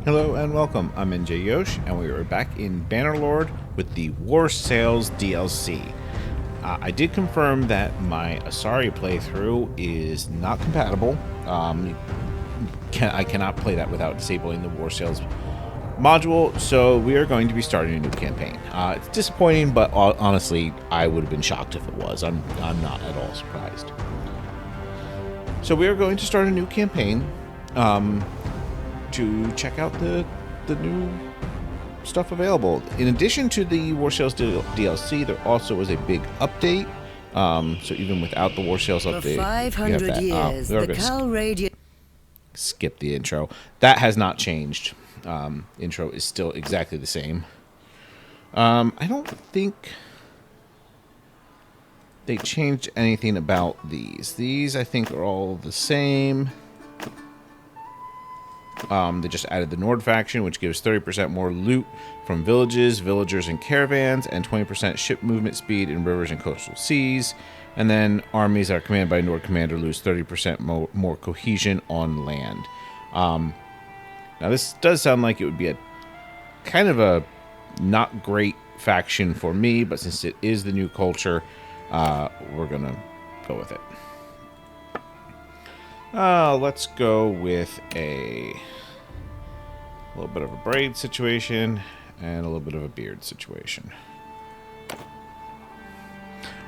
Hello and welcome, I'm NJYosh, and we are back in Bannerlord with the War Sales DLC. I did confirm that my Aserai playthrough is not compatible. I cannot play that without disabling the War Sales module, so we are going to be starting a new campaign. It's disappointing, but honestly, I would have been shocked if it was. I'm not at all surprised. So we are going to start a new campaign. To check out the new stuff available. In addition to the War Sales DLC, there also was a big update. So even without the War Sales update, for 500 years, the Cal Radio. Skip the intro. That has not changed. Intro is still exactly the same. I don't think they changed anything about these. These, I think, are all the same. They just added the Nord faction, which gives 30% more loot from villages, villagers, and caravans, and 20% ship movement speed in rivers and coastal seas. And then armies that are commanded by a Nord commander lose 30% more cohesion on land. Now, this does sound like it would be a kind of a not great faction for me, but since it is the new culture, we're going to go with it. Let's go with a little bit of a braid situation and a little bit of a beard situation.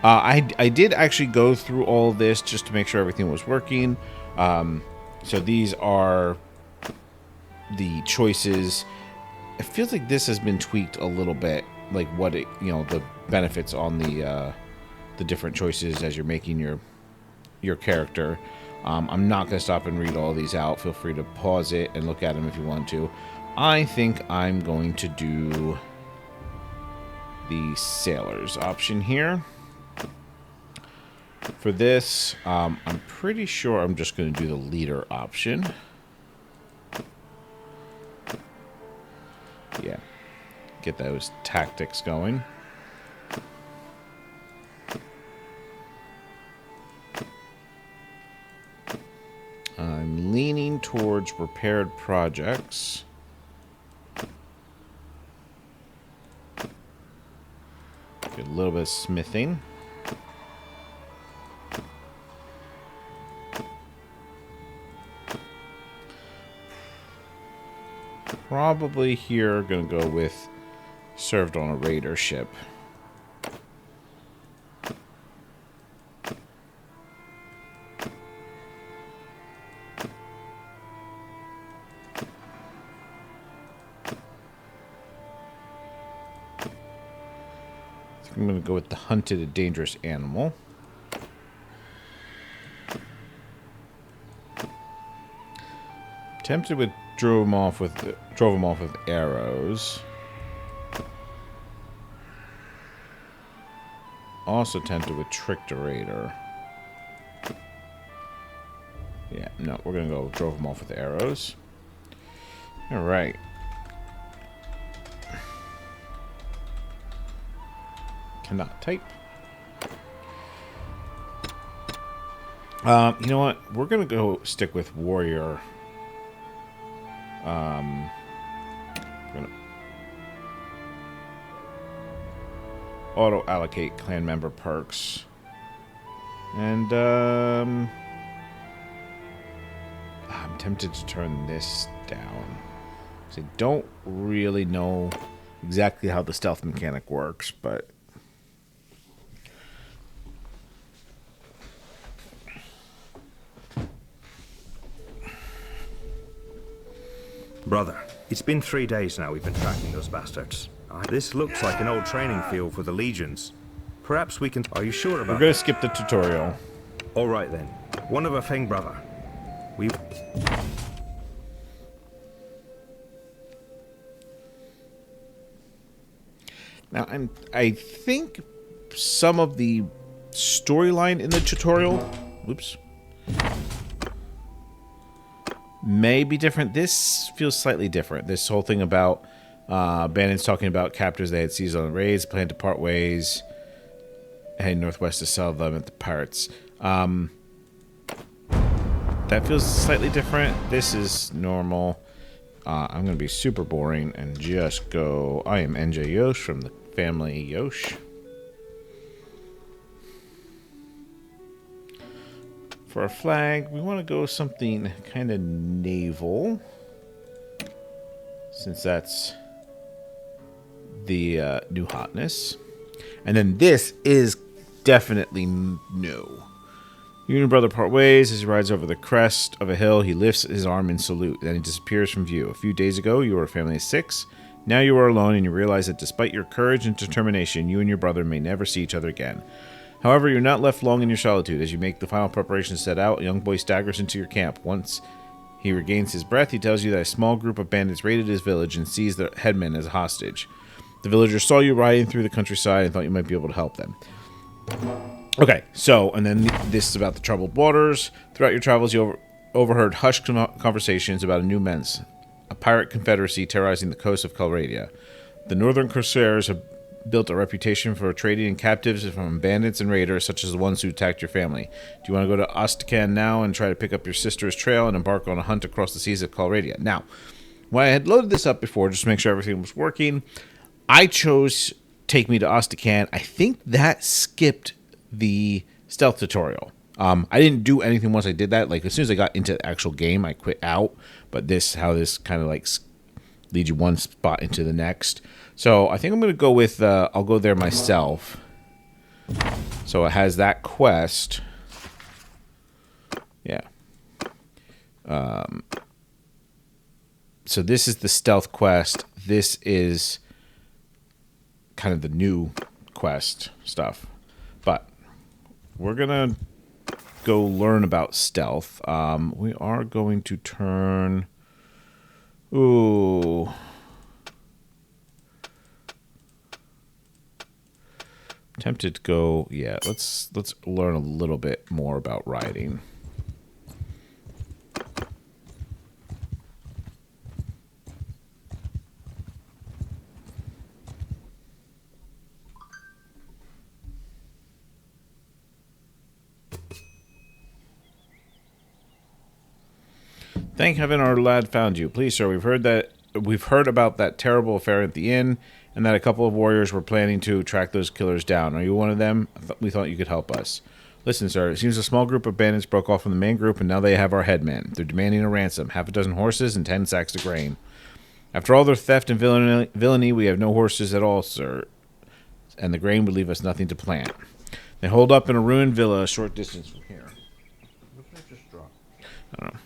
I did actually go through all this just to make sure everything was working. So these are the choices. It feels like this has been tweaked a little bit, like what it, the benefits on the different choices as you're making your character. I'm not going to stop and read all these out. Feel free to pause it and look at them if you want to. I think I'm going to do the sailors option here. For this, I'm pretty sure I'm just going to do the leader option. Yeah. Get those tactics going. I'm leaning towards repaired projects. Get a little bit of smithing. Probably here, gonna go with served on a raider ship. I'm going to go with the hunted a dangerous animal. Tempted with drove him off with arrows. Also tempted with tricked a raider. Yeah, no, we're going to go drove him off with arrows. All right. Cannot type. You know what? We're gonna go stick with warrior. We're gonna auto allocate clan member perks, and I'm tempted to turn this down because I don't really know exactly how the stealth mechanic works, but. Brother, it's been 3 days now we've been tracking those bastards. This looks like an old training field for the legions. Perhaps we can... Are you sure about We're going to skip the tutorial. All right, then. One of a thing, brother. Now, I think some of the storyline in the tutorial... Whoops. May be different. This feels slightly different. This whole thing about Bannon's talking about captors they had seized on the raids, planned to part ways, heading northwest to sell them at the pirates. That feels slightly different. This is normal. I'm going to be super boring and just go... I am NJYosh from the family Yosh. For our flag, we want to go something kind of naval. Since that's the new hotness. And then this is definitely no. You and your brother part ways. As he rides over the crest of a hill, he lifts his arm in salute. Then he disappears from view. A few days ago, you were a family of 6. Now you are alone, and you realize that despite your courage and determination, you and your brother may never see each other again. However, you're not left long in your solitude. As you make the final preparations to set out, a young boy staggers into your camp. Once he regains his breath, he tells you that a small group of bandits raided his village and seized the headman as a hostage. The villagers saw you riding through the countryside and thought you might be able to help them. Okay, so, and then this is about the troubled waters. Throughout your travels, you overheard hushed conversations about a new menace, a pirate confederacy terrorizing the coast of Calradia. The northern corsairs have built a reputation for trading in captives from bandits and raiders, such as the ones who attacked your family. Do you want to go to Ostican now and try to pick up your sister's trail and embark on a hunt across the seas of Calradia? Now, when I had loaded this up before, just to make sure everything was working, I chose Take Me to Ostican. I think that skipped the stealth tutorial. I didn't do anything once I did that. Like, as soon as I got into the actual game, I quit out. But this kind of like leads you one spot into the next. So I think I'm going to go with, I'll go there myself. So it has that quest. Yeah. So this is the stealth quest. This is kind of the new quest stuff. But we're going to go learn about stealth. We are going to turn... Ooh... Tempted to go, yeah, let's learn a little bit more about riding. Thank heaven our lad found you. Please, sir, we've heard about that terrible affair at the inn, and that a couple of warriors were planning to track those killers down. Are you one of them? We thought you could help us. Listen, sir, it seems a small group of bandits broke off from the main group, and now they have our headman. They're demanding a ransom, 6 horses and 10 sacks of grain. After all their theft and villainy, we have no horses at all, sir, and the grain would leave us nothing to plant. They hold up in a ruined villa a short distance from here. What did I just drop? I don't know.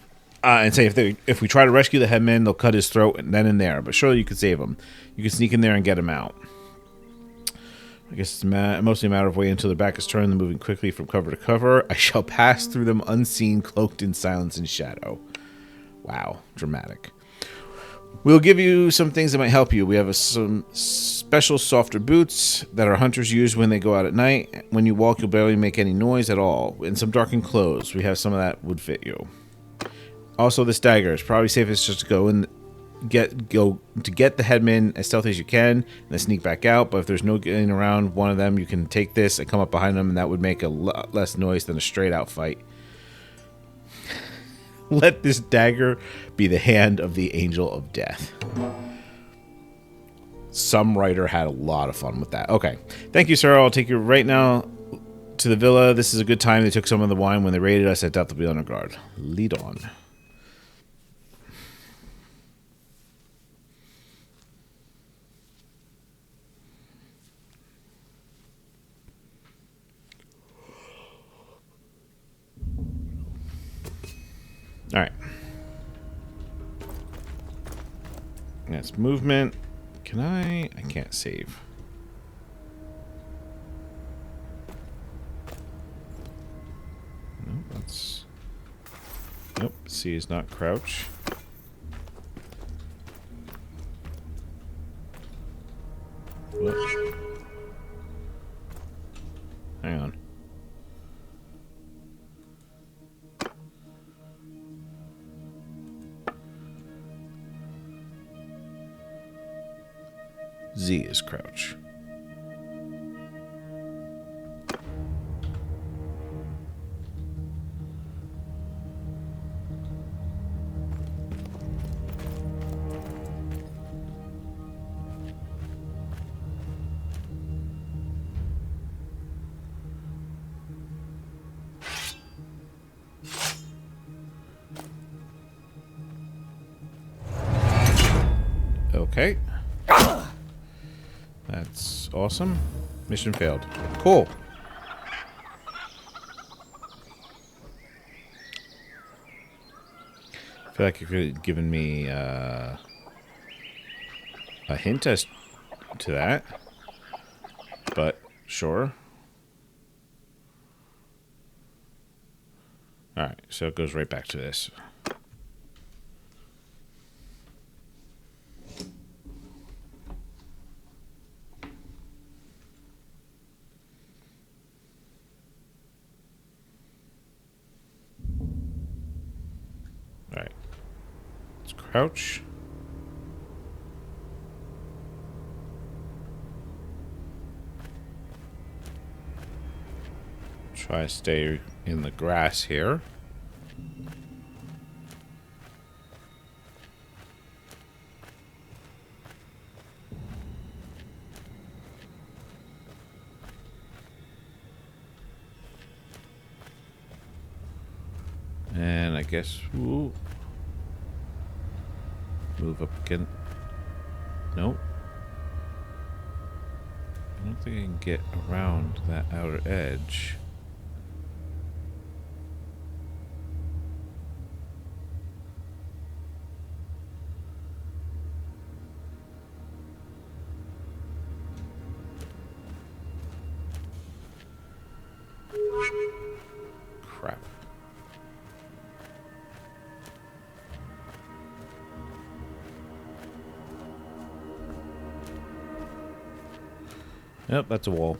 And say if we try to rescue the headman, they'll cut his throat then and there. But surely you could save him. You can sneak in there and get him out. I guess it's mostly a matter of waiting until their back is turned and moving quickly from cover to cover. I shall pass through them unseen, cloaked in silence and shadow. Wow, dramatic. We'll give you some things that might help you. We have some special softer boots that our hunters use when they go out at night. When you walk, you'll barely make any noise at all. And some darkened clothes. We have some of that would fit you. Also, this dagger. It's probably safest just to go and get the headman as stealthy as you can, and then sneak back out. But if there's no getting around one of them, you can take this and come up behind them, and that would make a lot less noise than a straight out fight. Let this dagger be the hand of the angel of death. Some writer had a lot of fun with that. Okay. Thank you, sir. I'll take you right now to the villa. This is a good time. They took some of the wine when they raided us. I doubt they'll be on our guard. Lead on. All right. That's movement. Can I can't save. No, that's... Nope, C is not crouch. Whoop. Hang on. Z is crouch. Okay. That's awesome. Mission failed. Cool. I feel like you could have given me a hint as to that. But, sure. Alright, so it goes right back to this. Alright. Let's crouch. Try to stay in the grass here. And I guess we'll move up again. Nope. I don't think I can get around that outer edge. Crap. Yep, that's a wall.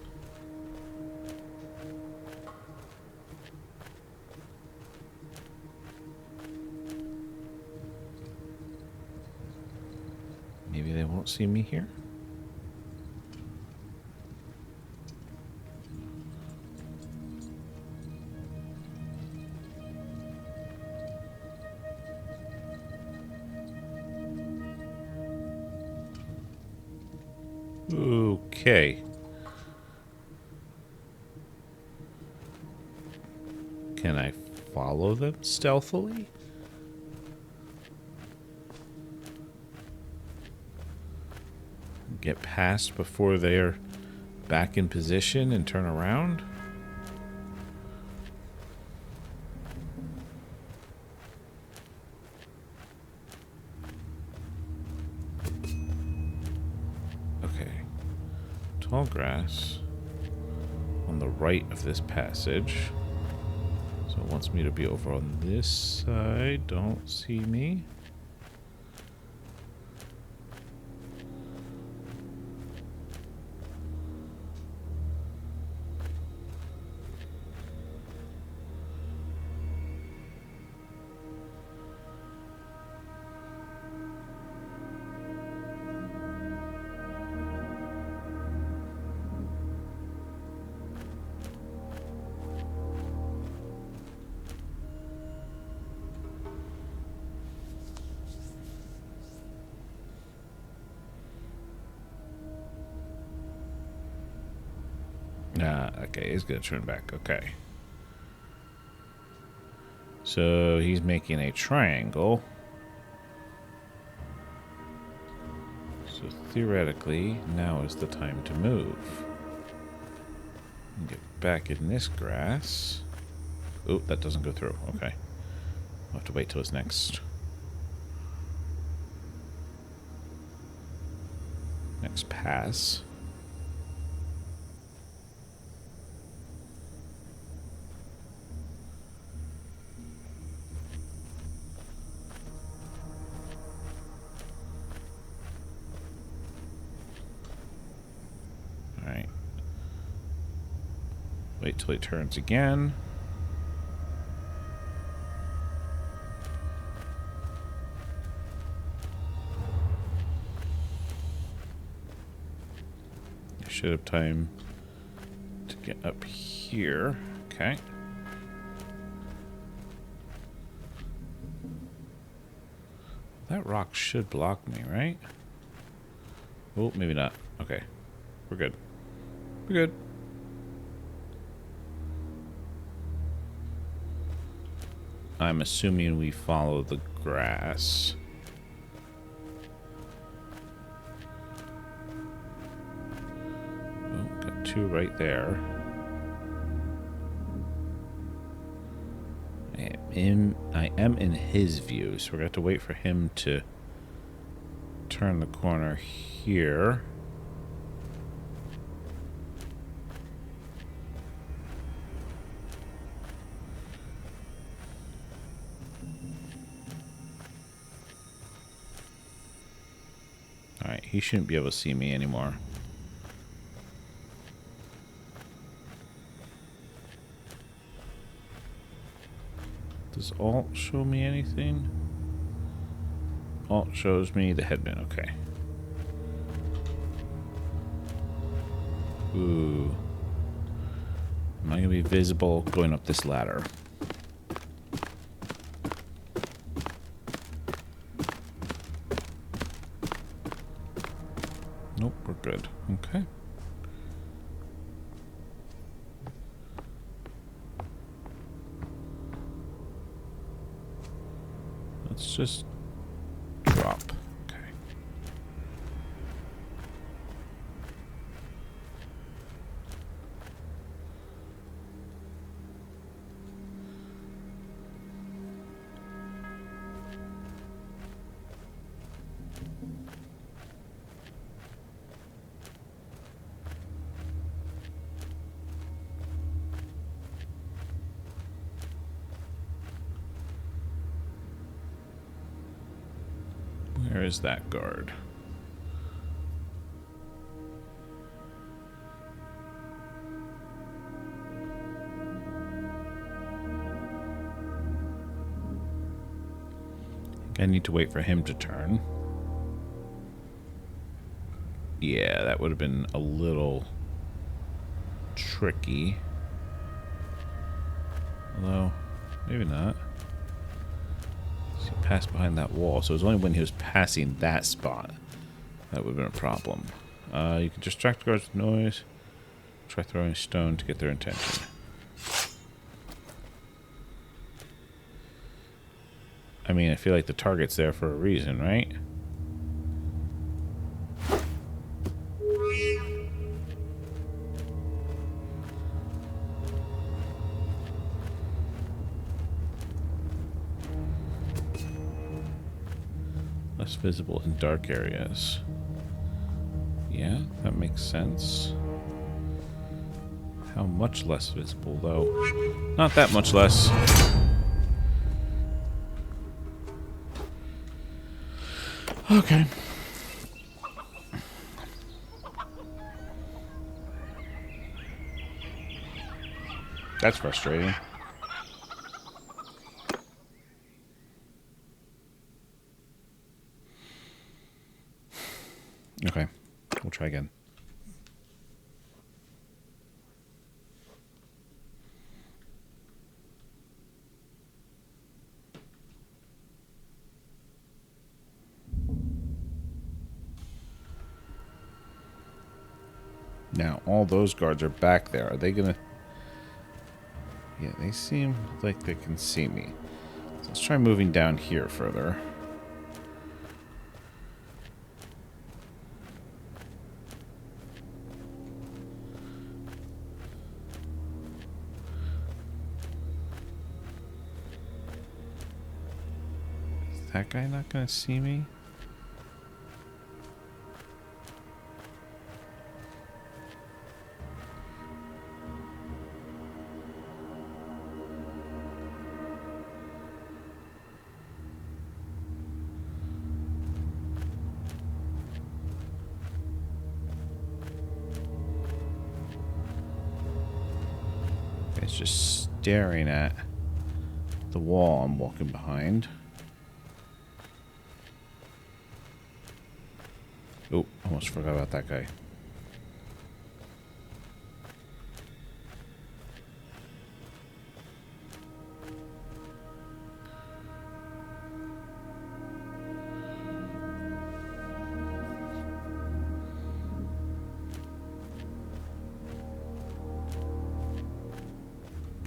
Maybe they won't see me here. Okay. Can I follow them stealthily? Get past before they're back in position and turn around? Okay. Tall grass on the right of this passage. So it wants me to be over on this side. Don't see me. Okay, he's gonna turn back. Okay. So he's making a triangle. So theoretically, now is the time to move. Get back in this grass. Oh, that doesn't go through. Okay. I'll have to wait till his next pass. Alright. Wait till he turns again. I should have time to get up here. Okay. That rock should block me, right? Oh, maybe not. Okay. We're good. We're good. I'm assuming we follow the grass. two right there. I am in his view, so we're going to have to wait for him to turn the corner here. Alright, he shouldn't be able to see me anymore. Does Alt show me anything? Alt shows me the headman, okay. Ooh. Am I going to be visible going up this ladder? Nope, we're good. Okay. Let's just drop. Okay. Where is that guard? I need to wait for him to turn. Yeah, that would have been a little tricky. Although, maybe not. He passed behind that wall, so it was only when he was passing that spot that would have been a problem. You can distract guards with noise. Try throwing a stone to get their attention. I mean, I feel like the target's there for a reason, right? Less visible in dark areas. Yeah, that makes sense. How much less visible, though? Not that much less. Okay. That's frustrating. Okay, we'll try again. Now, all those guards are back there. Are they gonna... Yeah, they seem like they can see me. So let's try moving down here further. Is that guy not gonna see me? It's just staring at the wall I'm walking behind. Oh, almost forgot about that guy.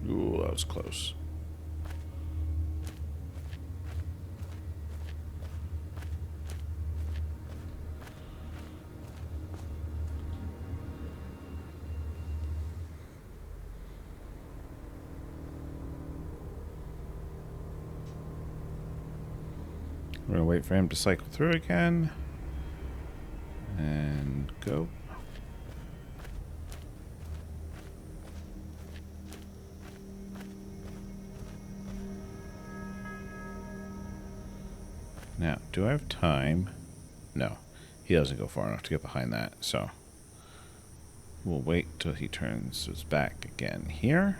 Ooh, that was close. We're going to wait for him to cycle through again. And go. Now, do I have time? No. He doesn't go far enough to get behind that, so we'll wait till he turns his back again here.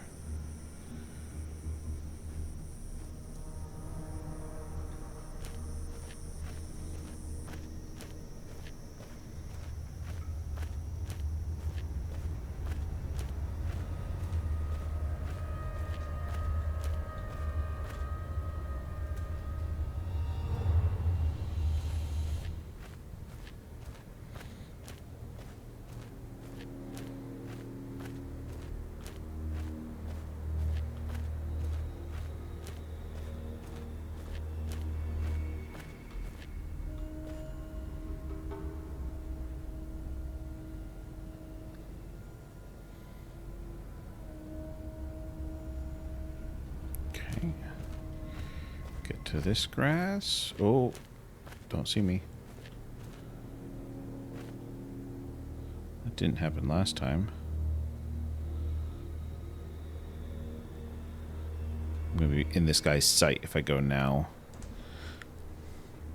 Get to this grass. Oh, don't see me. That didn't happen last time. I'm going to be in this guy's sight if I go now.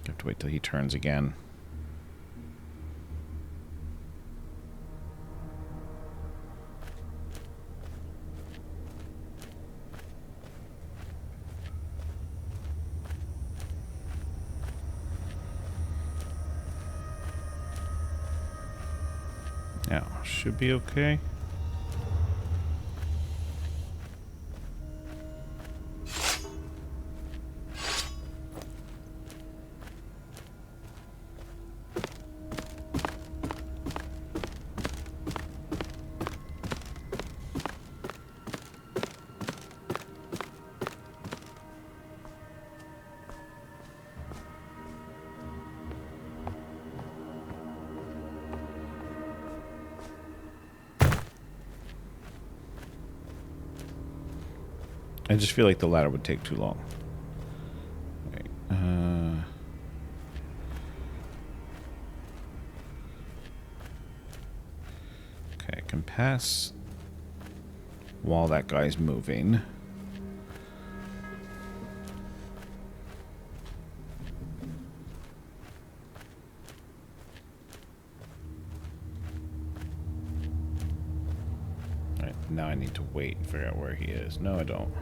I have to wait till he turns again. Now, should be okay. I just feel like the ladder would take too long. Wait, okay, I can pass while that guy's moving. Alright, now I need to wait and figure out where he is. No, I don't.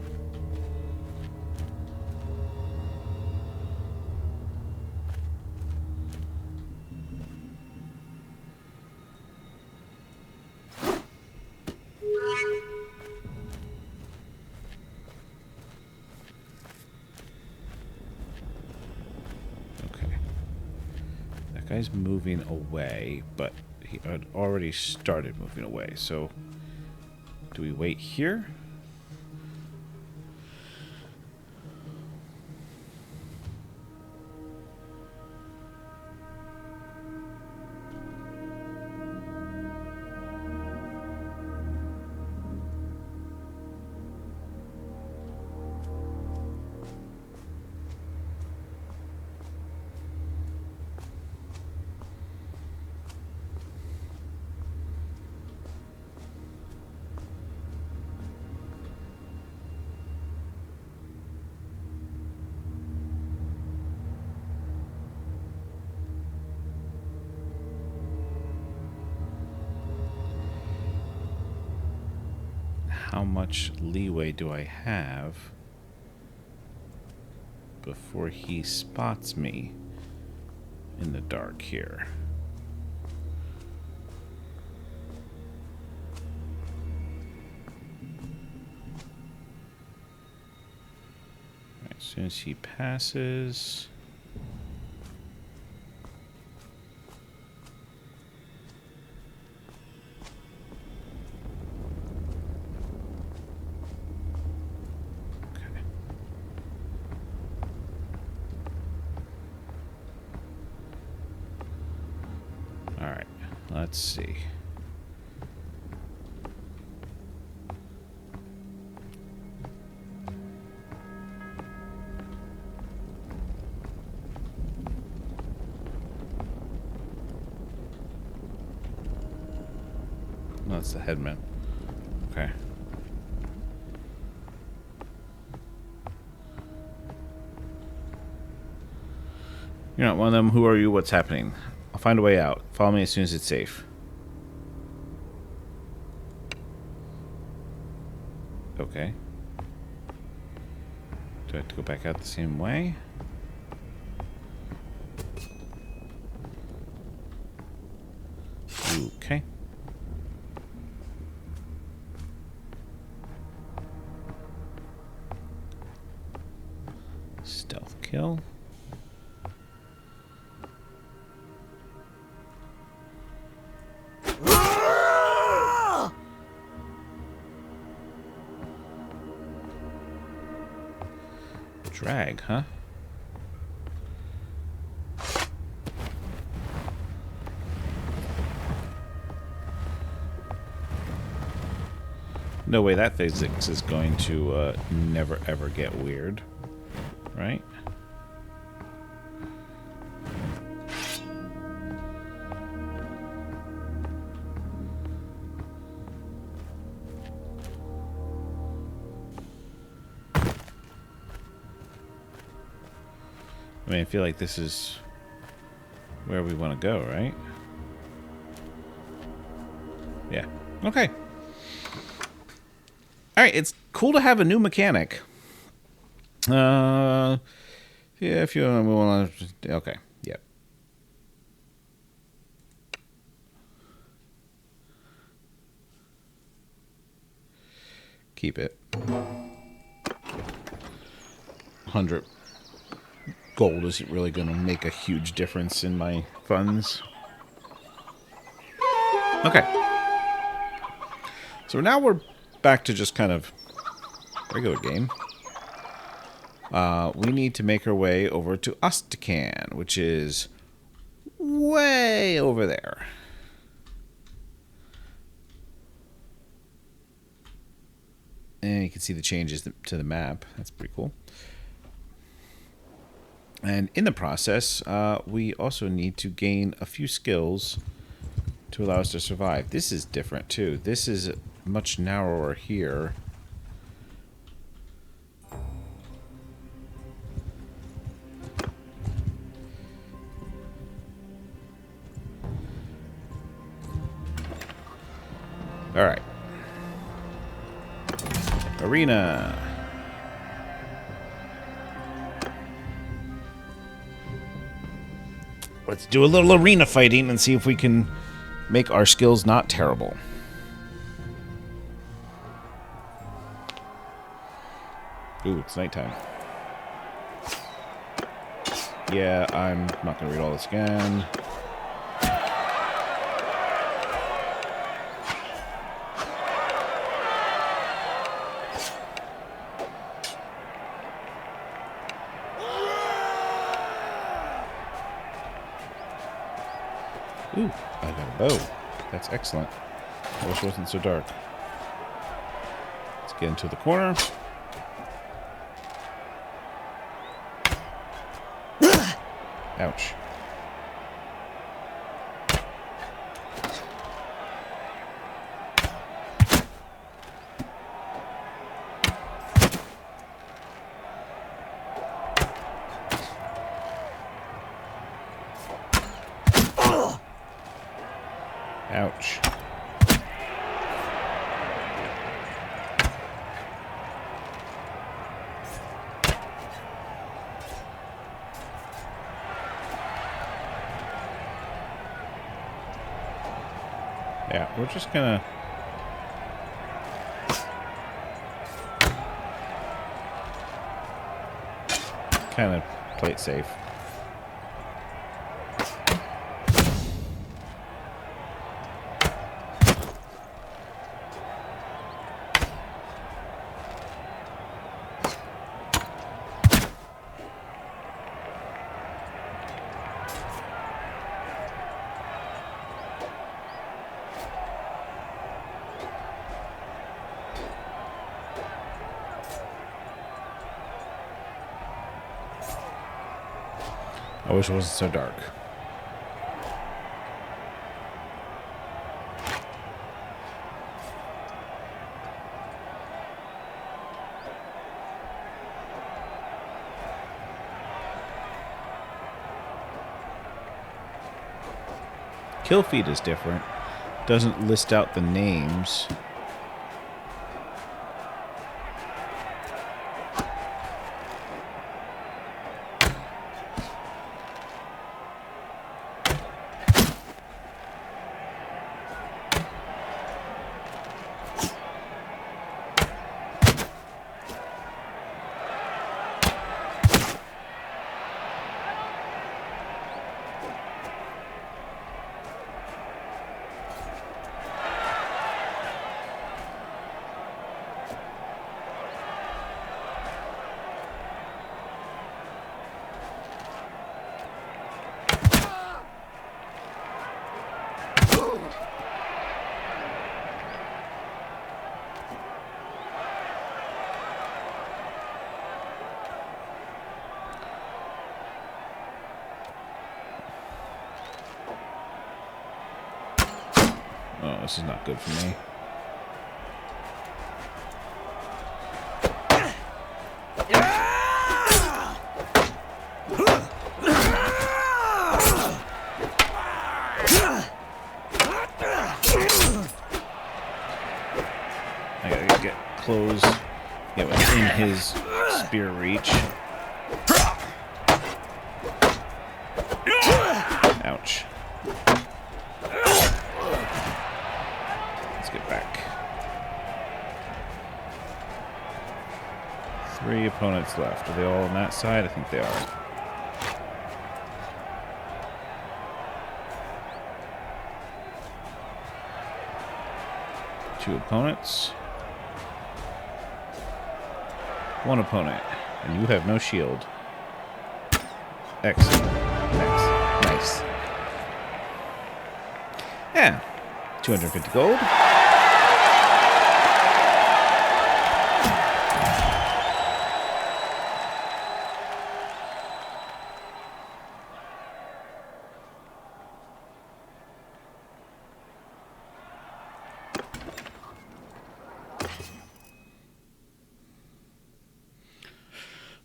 Guy's moving away, but he had already started moving away. So, do we wait here? How much leeway do I have before he spots me in the dark here? As soon as he passes... Alright, let's see. it's the headman. Okay. You're not one of them. Who are you? What's happening? I'll find a way out. Follow me as soon as it's safe. Okay. Do I have to go back out the same way? Okay. Stealth kill. Drag, huh? No way that physics is going to never ever get weird, right? I mean, I feel like this is where we want to go, right? Yeah. Okay. Alright, it's cool to have a new mechanic. Yeah, if you want to... Okay, yep. Keep it. 100 gold isn't really going to make a huge difference in my funds. Okay. So now we're back to just kind of regular game. We need to make our way over to Ostican, which is way over there. And you can see the changes to the map. That's pretty cool. And in the process, we also need to gain a few skills to allow us to survive. This is different too. This is much narrower here. All right. Arena. Let's do a little arena fighting and see if we can make our skills not terrible. Ooh, it's nighttime. Yeah, I'm not going to read all this again. Ooh, I got a bow. That's excellent. I wish it wasn't so dark. Let's get into the corner. Ouch. Ouch. Yeah, we're just gonna... kind of play it safe. I wish it wasn't so dark. kill feed is different. Doesn't list out the names. Oh, this is not good for me. I gotta get close, get within his spear reach. Ouch. Let's get back. 3 opponents left. Are they all on that side? I think they are. Two opponents. 1 opponent. And you have no shield. Excellent. Nice. Yeah. 250 gold.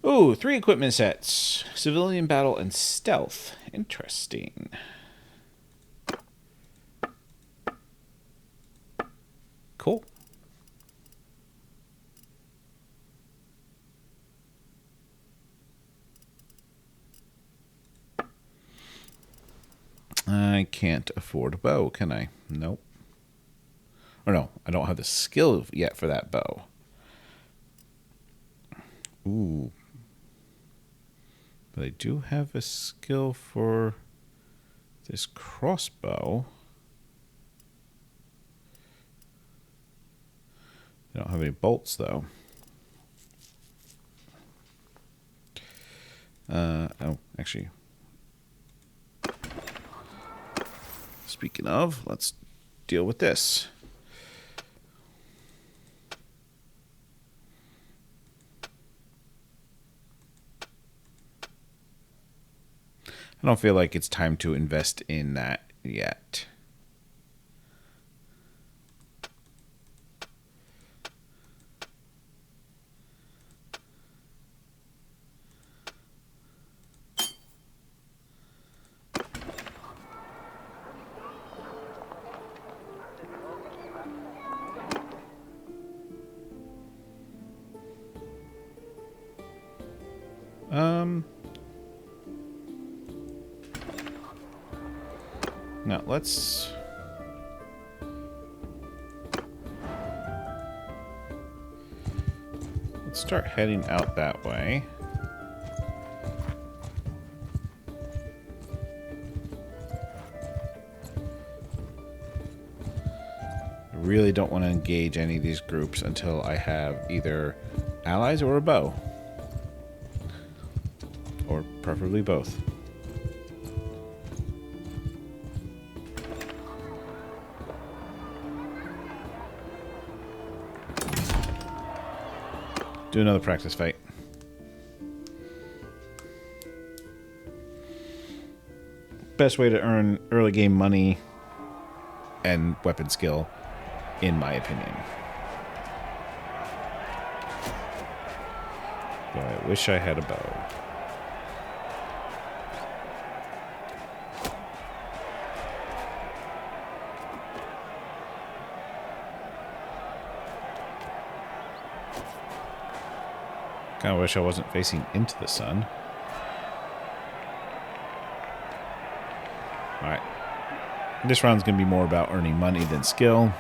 Ooh, 3 equipment sets. Civilian battle and stealth. Interesting. Cool. I can't afford a bow, can I? Nope. Or no, I don't have the skill yet for that bow. Ooh. But I do have a skill for this crossbow. I don't have any bolts, though. Oh, actually. Speaking of, let's deal with this. I don't feel like it's time to invest in that yet. Now let's start heading out that way. I really don't want to engage any of these groups until I have either allies or a bow. Or preferably both. Do another practice fight. Best way to earn early game money and weapon skill, in my opinion. But I wish I had a bow. Kind of wish I wasn't facing into the sun. Alright. This round's going to be more about earning money than skill.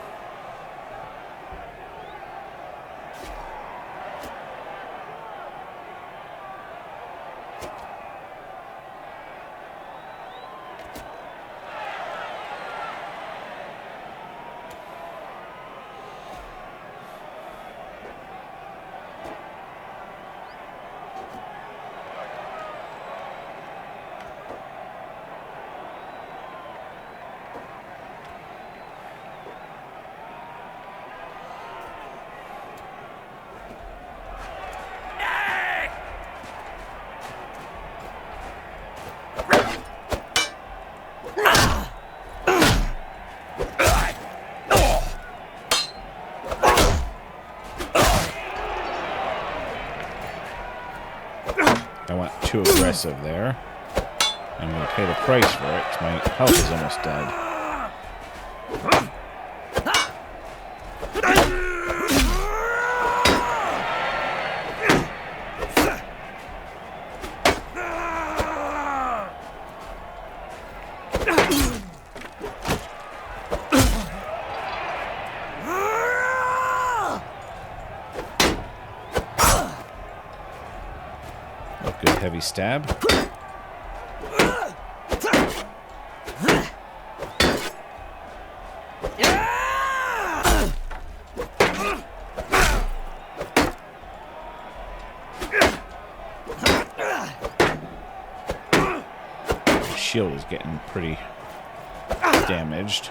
I went too aggressive there. I'm going to pay the price for it because my health is almost dead. Good heavy stab. Shield is getting pretty damaged.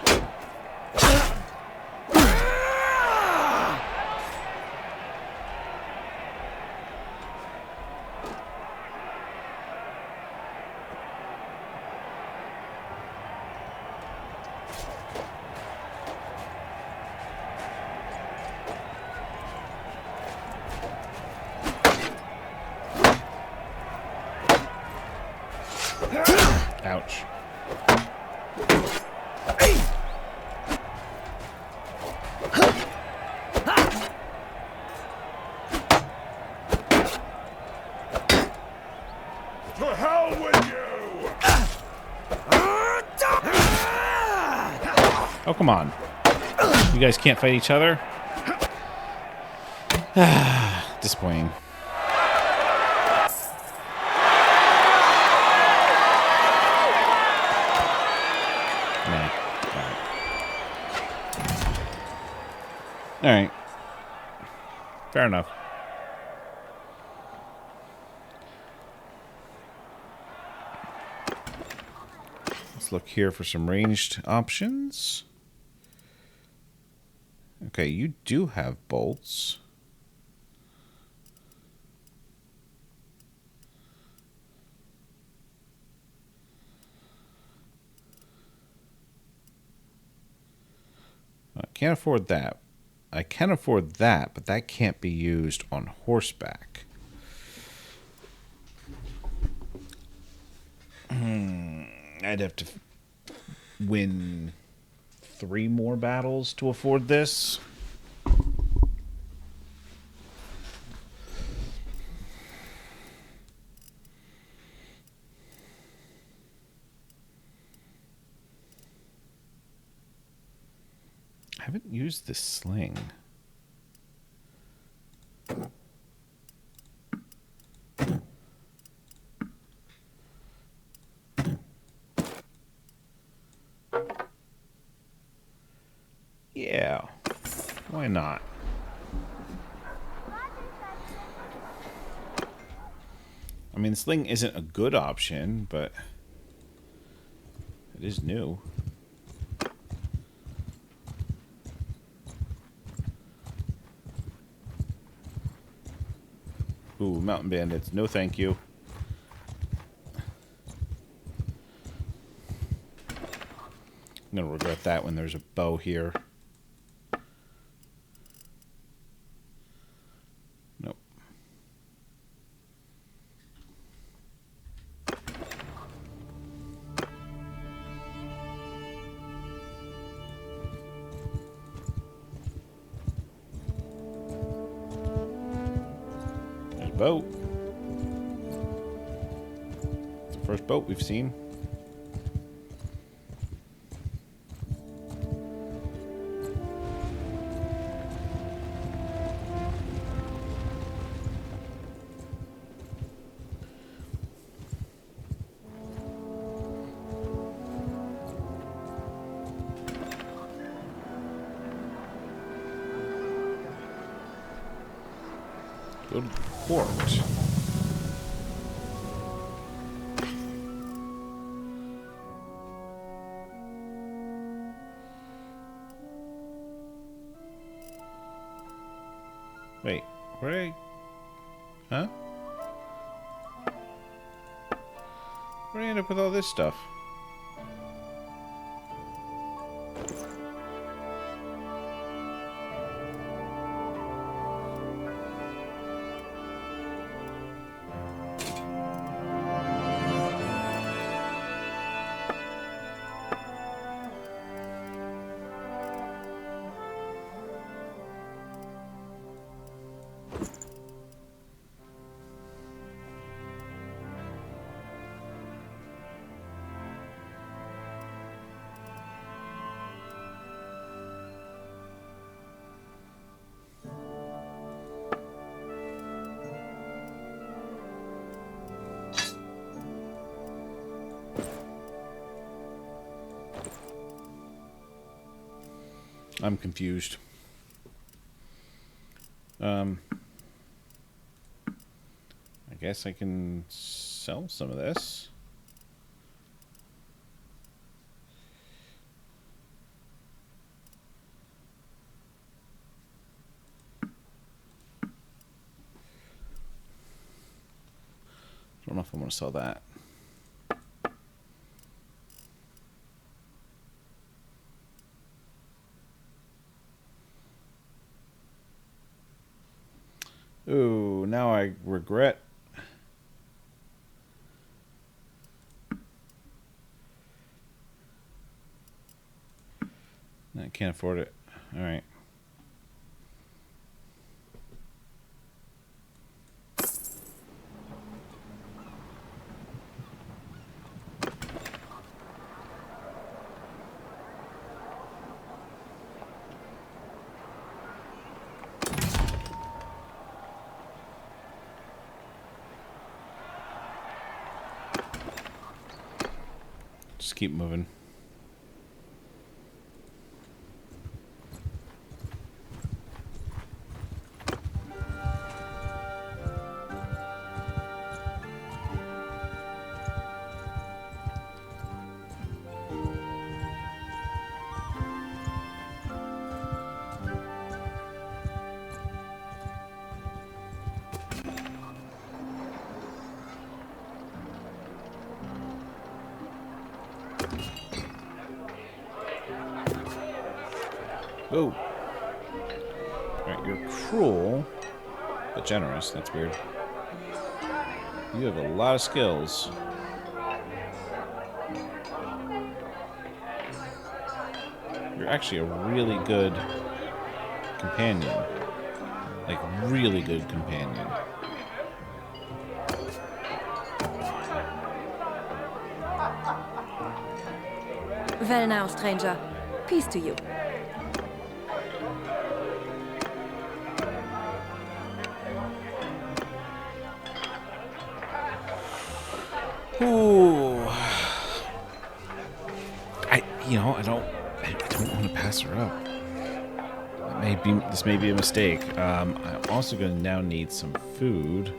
Ouch. To hell with you! Oh, come on. You guys can't fight each other? Disappointing. Alright. Fair enough. Let's look here for some ranged options. Okay, you do have bolts. I can't afford that. I can afford that, but that can't be used on horseback. I'd have to win 3 more battles to afford this. I haven't used this sling. Yeah, why not? I mean, sling isn't a good option, but it is new. Ooh, mountain bandits. No thank you. I'm gonna regret that when there's a bow here. Nope. boat. It's the first boat we've seen. Go to the port. Wait, where did I... Huh? Where did I end up with all this stuff? I'm confused. I guess I can sell some of this. I don't know if I want to sell that. Ooh, now I regret. I can't afford it. All right. Just keep moving. Oh. Alright, you're cruel, but generous. That's weird. You have a lot of skills. You're actually a really good companion. Like, really good companion. Well now, stranger. Peace to you. Ooh. I don't want to pass her up. This may be a mistake. I'm also going to now need some food.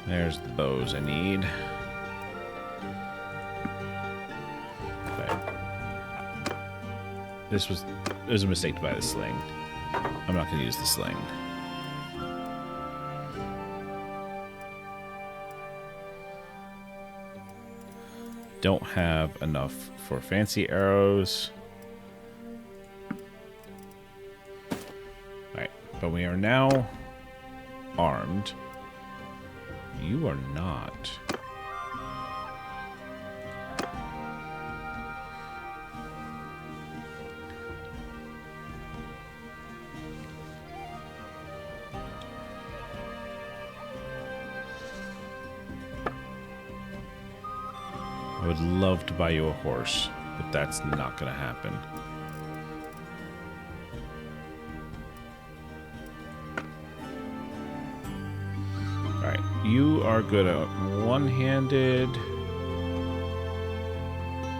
There's the bows I need. Okay. It was a mistake to buy the sling. I'm not going to use the sling. Don't have enough for fancy arrows. But we are now armed. You are not. I would love to buy you a horse, but that's not going to happen. Alright, you are good at one-handed.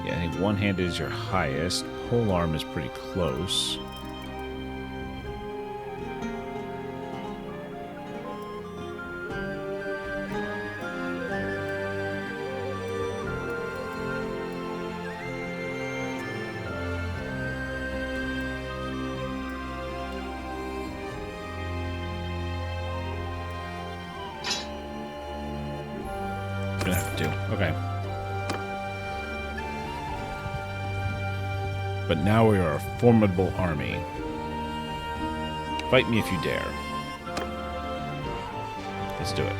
Yeah, I think one-handed is your highest. Polearm is pretty close. Gonna have to do. Okay. But now we are a formidable army. Fight me if you dare. Let's do it.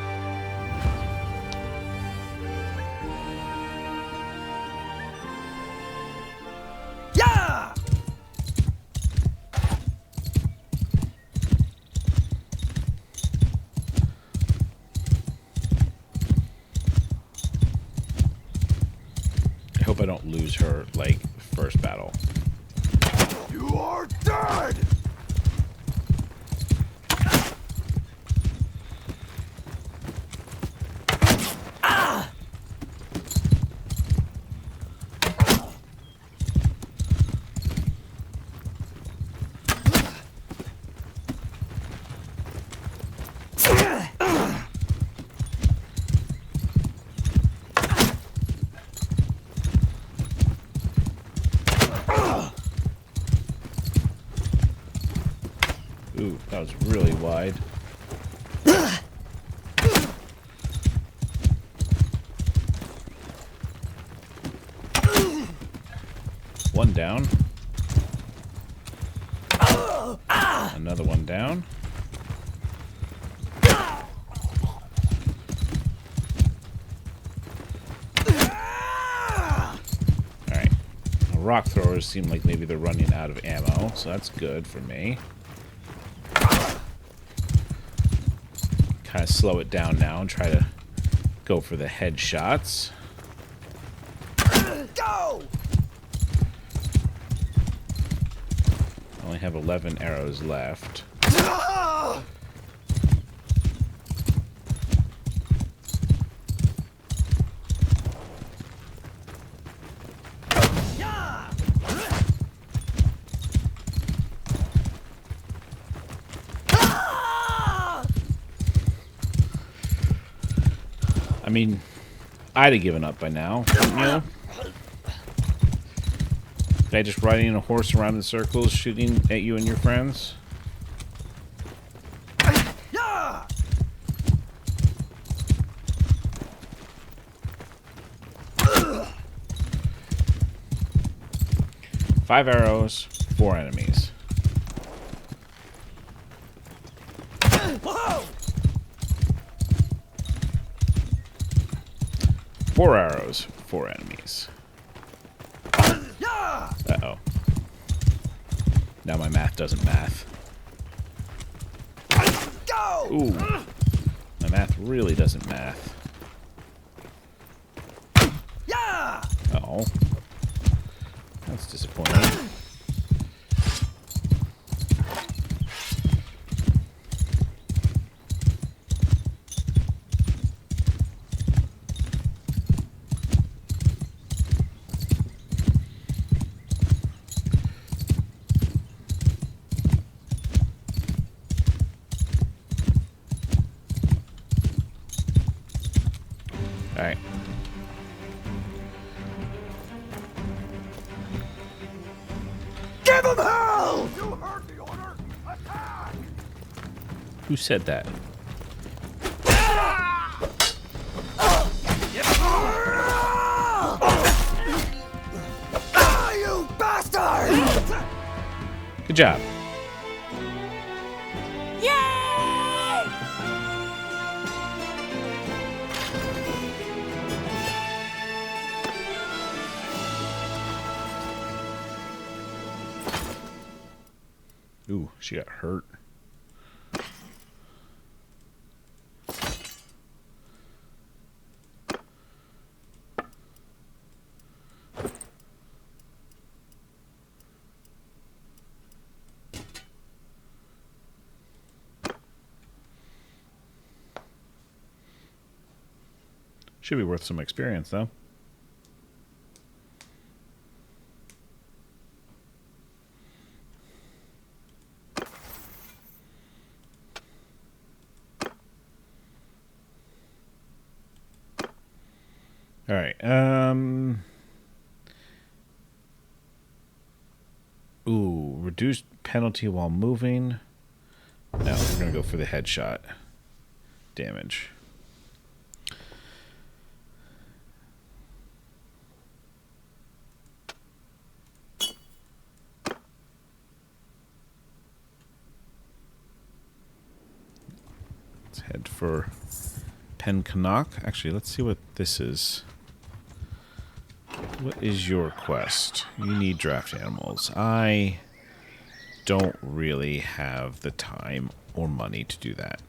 Yeah! I hope I don't lose her, like, first battle. You are dead! Ooh, that was really wide. One down. Another one down. Alright. Rock throwers seem like maybe they're running out of ammo, so that's good for me. Kind of slow it down now and try to go for the headshots. Go! I only have 11 arrows left. I mean, I'd have given up by now, you know? Guy just riding a horse around in circles, shooting at you and your friends. Five arrows, 4 enemies. Whoa! 4 arrows, 4 enemies. Uh-oh. Now my math doesn't math. Go! Ooh. My math really doesn't math. Uh-oh. That's disappointing. Alright. Give him hell! You heard the order! Attack! Who said that? You bastard! Good job. Ooh, she got hurt. Should be worth some experience, though. All right. Ooh, reduced penalty while moving. No, we're gonna go for the headshot damage. Let's head for Pencanak. Actually, let's see what this is. What is your quest? You need draft animals. I don't really have the time or money to do that.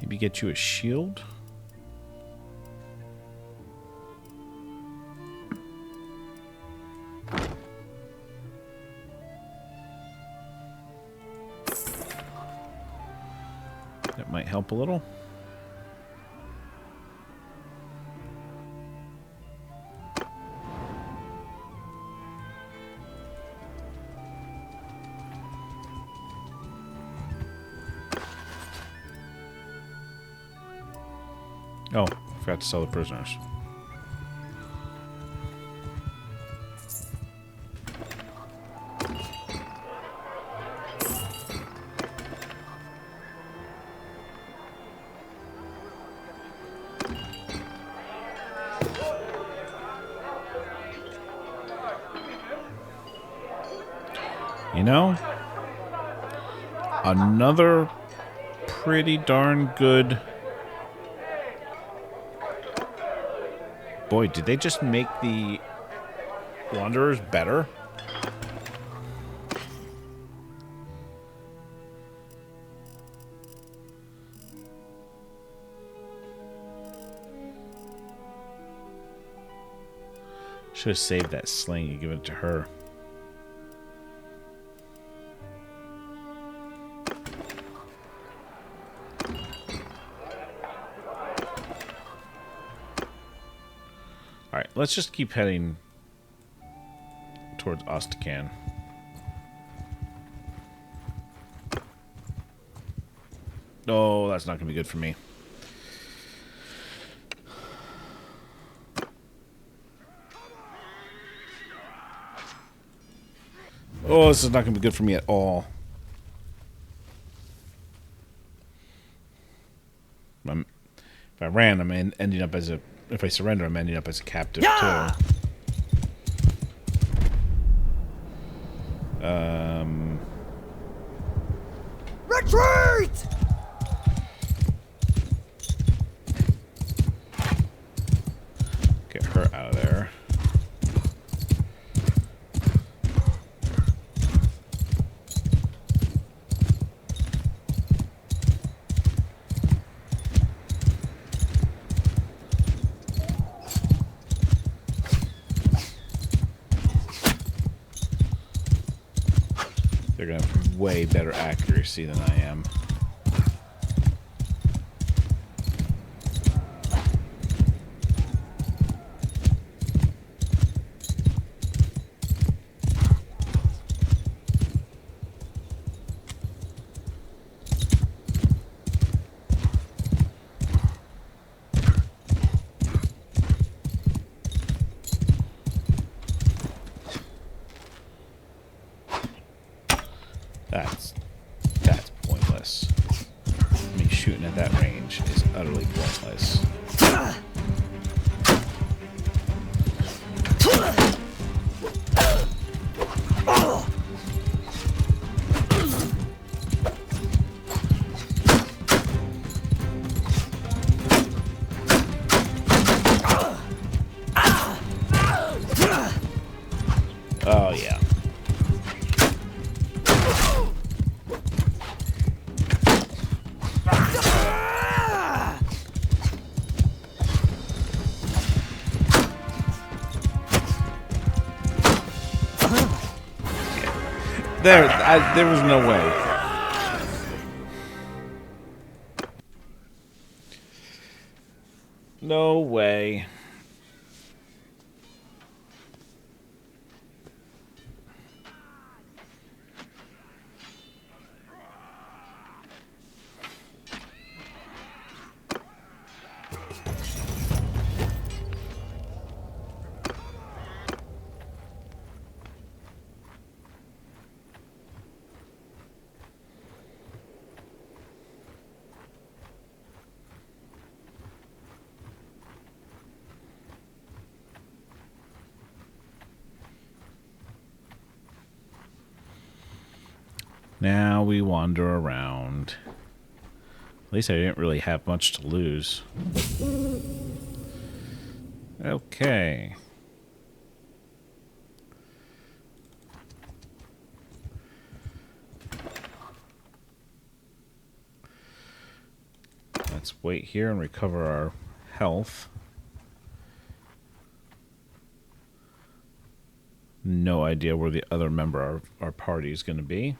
Maybe get you a shield? That might help a little. Oh, forgot to sell the prisoners. You know, another pretty darn good... Boy, did they just make the Wanderers better? Should have saved that sling and given it to her. Alright, let's just keep heading towards Ostican. Oh, that's not going to be good for me. Oh, this is not going to be good for me at all. If I ran, I'm ending up as a... If I surrender, I'm ending up as a captive, too. Retreat! Get her out of there. They're going to have way better accuracy than I am. Nice. Oh, yeah. There was no way. No way. Now we wander around. At least I didn't really have much to lose. Okay. Let's wait here and recover our health. No idea where the other member of our party is going to be.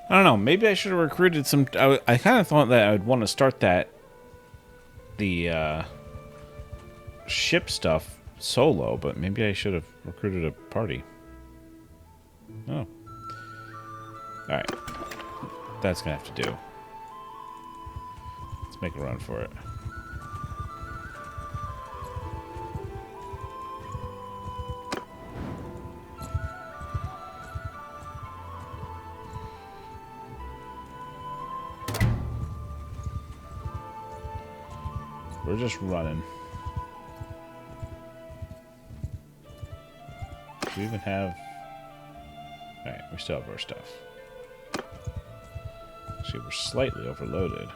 I don't know. Maybe I should have recruited some. I kind of thought that I would want to start the ship stuff solo, but maybe I should have recruited a party. Oh. All right. That's gonna have to do. Let's make a run for it. We're just running. Do we even have... Alright, we still have our stuff. Actually, we're slightly overloaded.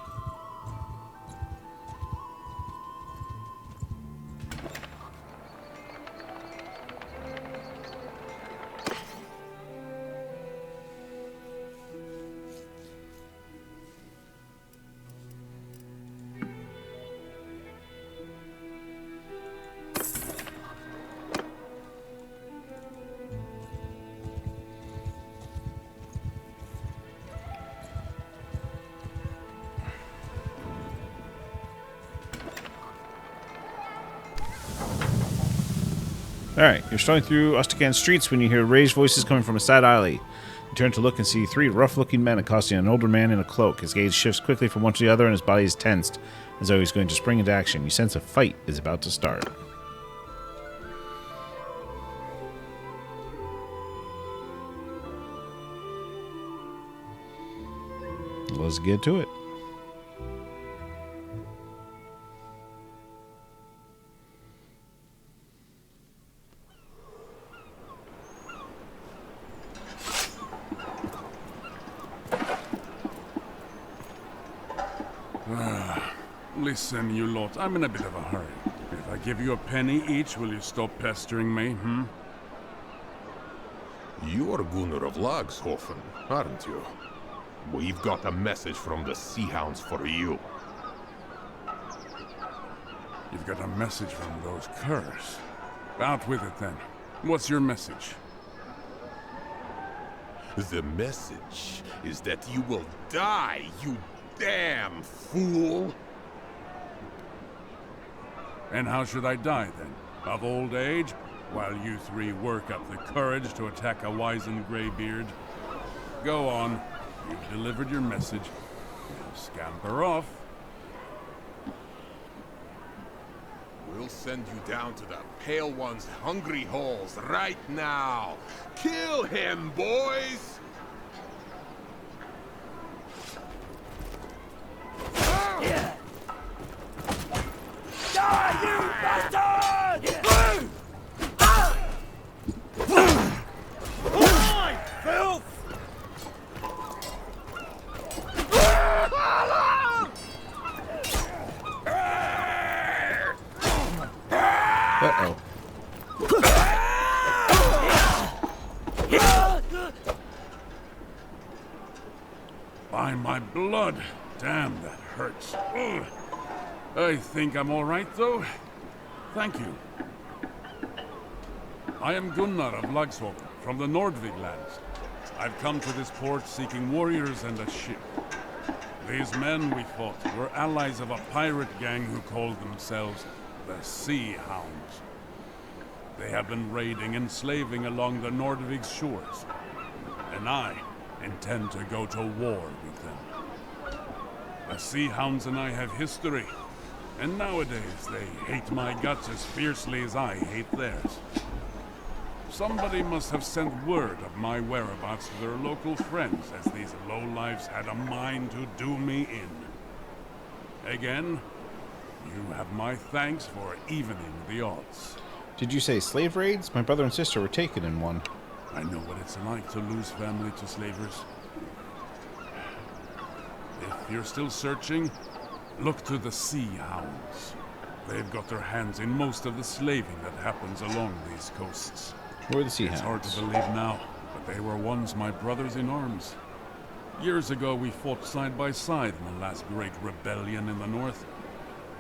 Alright, you're strolling through Ostican streets when you hear raised voices coming from a side alley. You turn to look and see three rough-looking men accosting an older man in a cloak. His gaze shifts quickly from one to the other and his body is tensed, as though he's going to spring into action. You sense a fight is about to start. Let's get to it. Listen, you lot, I'm in a bit of a hurry. If I give you a penny each, will you stop pestering me, You are Gunnar of Lagshofen, aren't you? We've got a message from the Sea Hounds for you. You've got a message from those curs. Out with it, then. What's your message? The message is that you will die, you damn fool! And how should I die then? Of old age? While you three work up the courage to attack a wizened graybeard? Go on. You've delivered your message. Now scamper off. We'll send you down to the Pale One's hungry holes right now! Kill him, boys! Die, you bastard! Mine, filth! Uh-oh. By my blood. Damn, that hurts. Ugh. I think I'm all right, though. Thank you. I am Gunnar of Lagshofen, from the Nordvig lands. I've come to this port seeking warriors and a ship. These men we fought were allies of a pirate gang who called themselves the Sea Hounds. They have been raiding and slaving along the Nordvig's shores, and I intend to go to war with them. The Sea Hounds and I have history, and nowadays they hate my guts as fiercely as I hate theirs. Somebody must have sent word of my whereabouts to their local friends, as these lowlifes had a mind to do me in. Again, you have my thanks for evening the odds. Did you say slave raids? My brother and sister were taken in one. I know what it's like to lose family to slavers. If you're still searching, look to the Sea Hounds. They've got their hands in most of the slaving that happens along these coasts. Who are the Sea It's hard Hounds? to believe now, but they were once my brothers in arms. Years ago, we fought side by side in the last great rebellion in the north.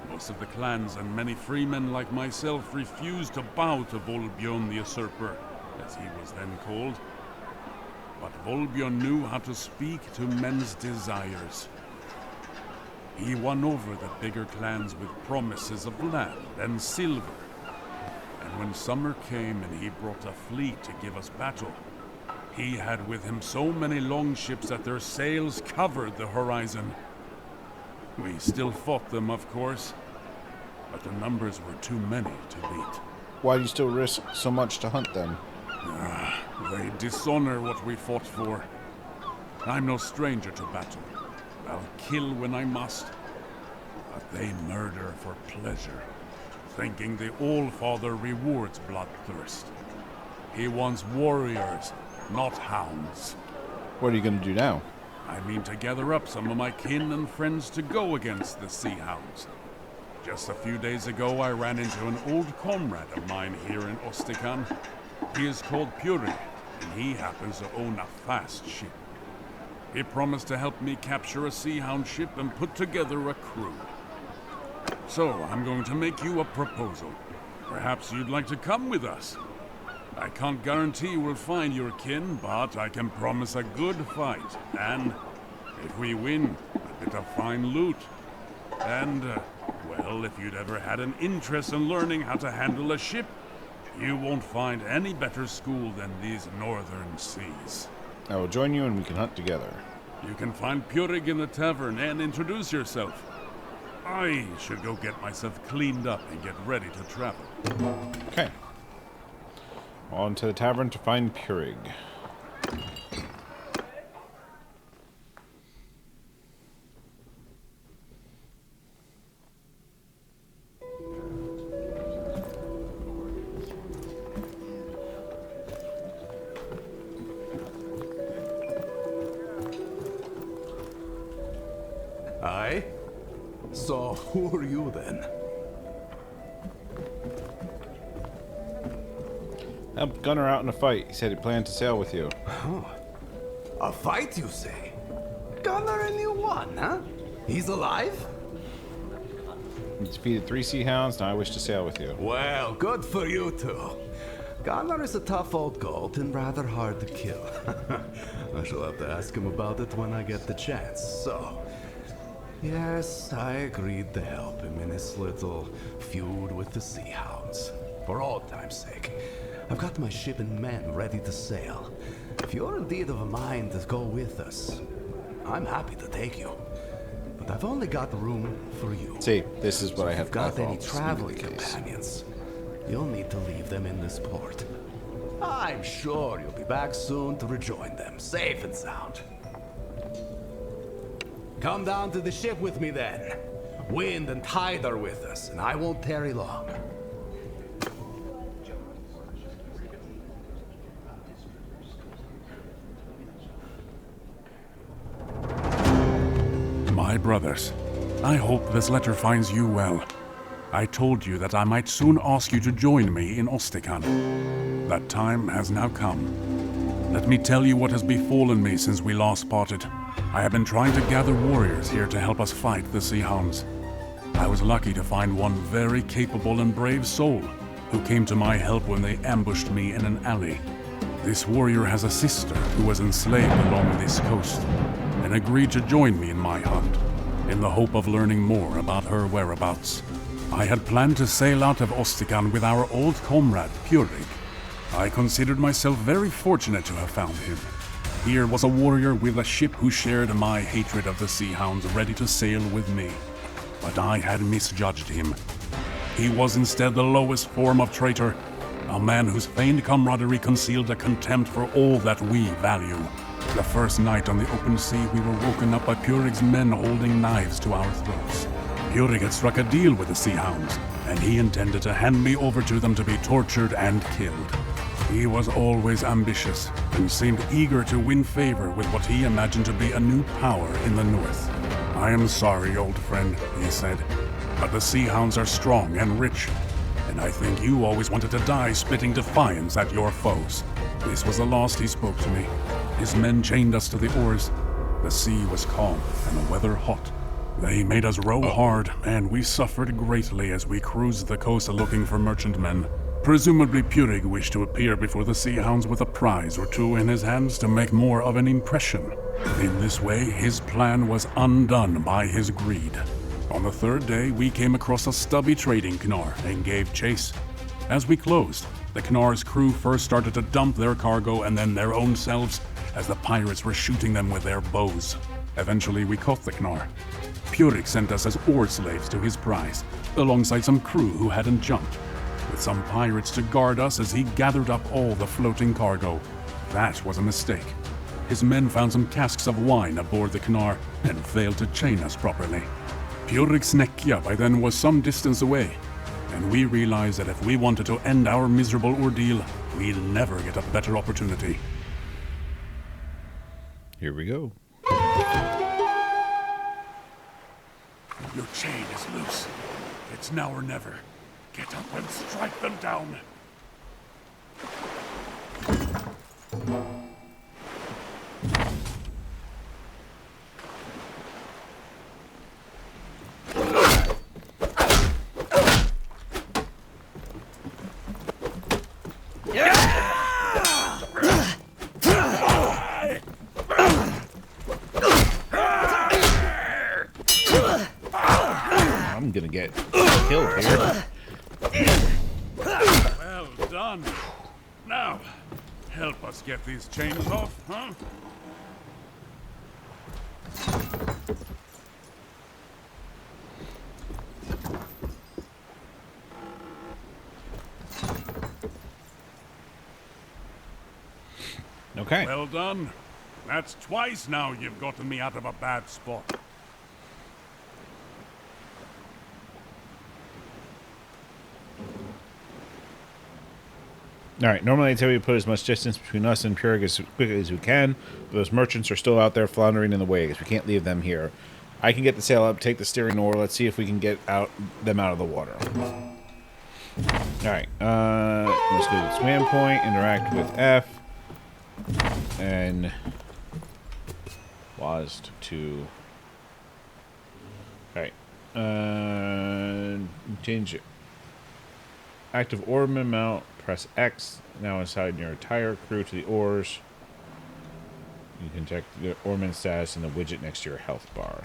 Most of the clans and many freemen like myself refused to bow to Volbjörn the Usurper, as he was then called. But Volbjörn knew how to speak to men's desires. He won over the bigger clans with promises of land and silver. And when summer came and he brought a fleet to give us battle, he had with him so many longships that their sails covered the horizon. We still fought them, of course, but the numbers were too many to beat. Why do you still risk so much to hunt them? They dishonor what we fought for. I'm no stranger to battle. I'll kill when I must. But they murder for pleasure, thinking the All-Father rewards bloodthirst. He wants warriors, not hounds. What are you going to do now? I mean to gather up some of my kin and friends to go against the Sea Hounds. Just a few days ago, I ran into an old comrade of mine here in Ostican. He is called Puri, and he happens to own a fast ship. He promised to help me capture a Sea Hound ship and put together a crew. So, I'm going to make you a proposal. Perhaps you'd like to come with us. I can't guarantee we'll find your kin, but I can promise a good fight. And if we win, a bit of fine loot. And, well, if you'd ever had an interest in learning how to handle a ship, you won't find any better school than these northern seas. I will join you and we can hunt together. You can find Purig in the tavern and introduce yourself. I should go get myself cleaned up and get ready to travel. Okay. On to the tavern to find Purig. Aye? So, who are you then? Helped Gunnar out in a fight. He said he planned to sail with you. A fight, you say? Gunnar and you won, huh? He's alive? You defeated 3 Sea Hounds, now I wish to sail with you. Well, good for you two. Gunnar is a tough old goat and rather hard to kill. I shall have to ask him about it when I get the chance, so... Yes, I agreed to help him in his little feud with the Sea Hounds. For old time's sake. I've got my ship and men ready to sail. If you're indeed of a mind to go with us, I'm happy to take you. But I've only got room for you. See, this is what I have. If you've got any traveling companions, you'll need to leave them in this port. I'm sure you'll be back soon to rejoin them, safe and sound. Come down to the ship with me then. Wind and tide are with us, and I won't tarry long. My brothers, I hope this letter finds you well. I told you that I might soon ask you to join me in Ostican. That time has now come. Let me tell you what has befallen me since we last parted. I have been trying to gather warriors here to help us fight the Sea Hounds. I was lucky to find one very capable and brave soul who came to my help when they ambushed me in an alley. This warrior has a sister who was enslaved along this coast and agreed to join me in my hunt, in the hope of learning more about her whereabouts. I had planned to sail out of Ostican with our old comrade, Purig. I considered myself very fortunate to have found him. Here was a warrior with a ship who shared my hatred of the Sea Hounds, ready to sail with me. But I had misjudged him. He was instead the lowest form of traitor, a man whose feigned camaraderie concealed a contempt for all that we value. The first night on the open sea, we were woken up by Purig's men holding knives to our throats. Purig had struck a deal with the Sea Hounds, and he intended to hand me over to them to be tortured and killed. He was always ambitious, and seemed eager to win favor with what he imagined to be a new power in the north. I am sorry, old friend, he said, but the Sea Hounds are strong and rich, and I think you always wanted to die spitting defiance at your foes. This was the last he spoke to me. His men chained us to the oars. The sea was calm and the weather hot. They made us row hard, and we suffered greatly as we cruised the coast looking for merchantmen. Presumably Purig wished to appear before the Sea Hounds with a prize or two in his hands to make more of an impression. In this way, his plan was undone by his greed. On the third day, we came across a stubby trading Knar and gave chase. As we closed, the Knar's crew first started to dump their cargo and then their own selves, as the pirates were shooting them with their bows. Eventually, we caught the Knar. Purig sent us as oar slaves to his prize, alongside some crew who hadn't jumped, with some pirates to guard us as he gathered up all the floating cargo. That was a mistake. His men found some casks of wine aboard the Knar and failed to chain us properly. Purig's Nekia by then was some distance away, and we realized that if we wanted to end our miserable ordeal, we'd never get a better opportunity. Here we go. Your chain is loose. It's now or never. Get up and strike them down. I'm gonna get killed here. Well done. Now, help us get these chains off, huh? Okay. Well done. That's twice now you've gotten me out of a bad spot. All right, normally I'd say we put as much distance between us and Purig as quickly as we can, but those merchants are still out there floundering in the waves. We can't leave them here. I can get the sail up, take the steering oar. Let's see if we can get them out of the water. All right, let's go to the swim point, interact with F, and WASD to... All right, change it. Active oarman mount. Press X. Now assign your entire crew to the oars. You can check the oarman status in the widget next to your health bar.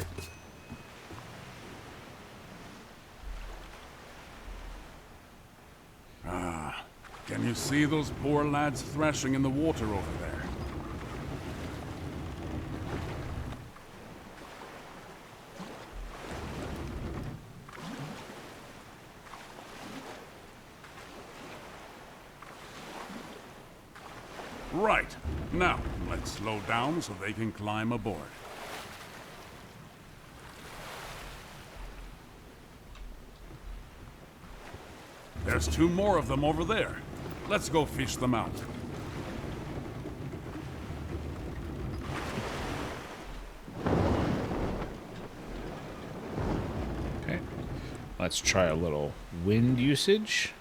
Can you see those poor lads thrashing in the water over there? Right. Now, let's slow down so they can climb aboard. There's 2 more of them over there. Let's go fish them out. Okay. Let's try a little wind usage.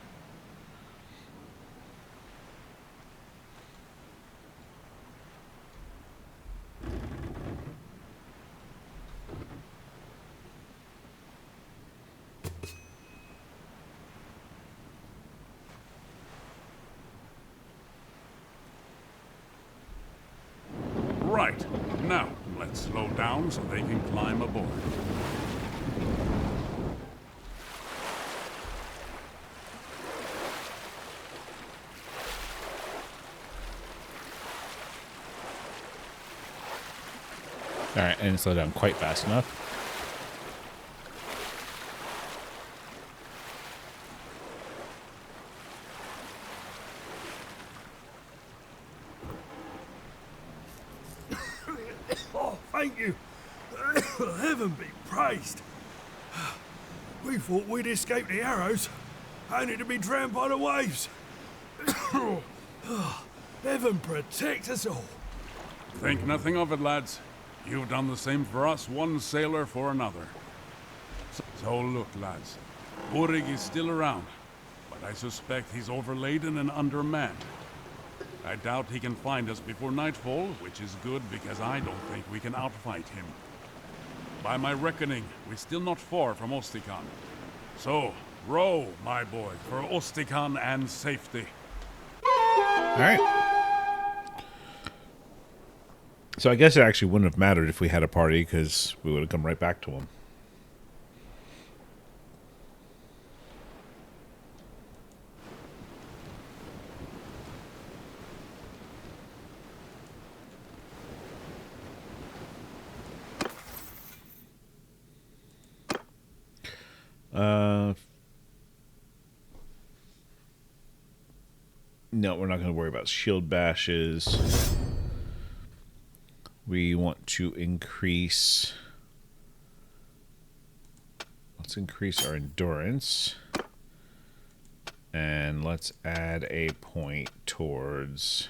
Right. Now, let's slow down so they can climb aboard. Alright, I didn't slow down quite fast enough. Oh, thank you. Heaven be praised. We thought we'd escaped the arrows, only to be drowned by the waves. Heaven protect us all. Think nothing of it, lads. You've done the same for us, one sailor for another. So look, lads. Burig is still around, but I suspect he's overladen and undermanned. I doubt he can find us before nightfall, which is good because I don't think we can outfight him. By my reckoning, we're still not far from Ostican. So, row, my boy, for Ostican and safety. Alright. So I guess it actually wouldn't have mattered if we had a party, because we would have come right back to him. No, we're not going to worry about shield bashes. We want to increase... Let's increase our endurance. And let's add a point towards...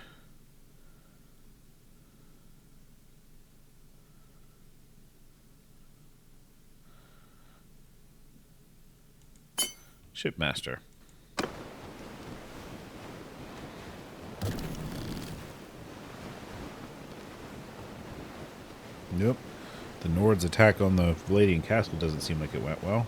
Shipmaster. Nope. The Nord's attack on the Valadian castle doesn't seem like it went well.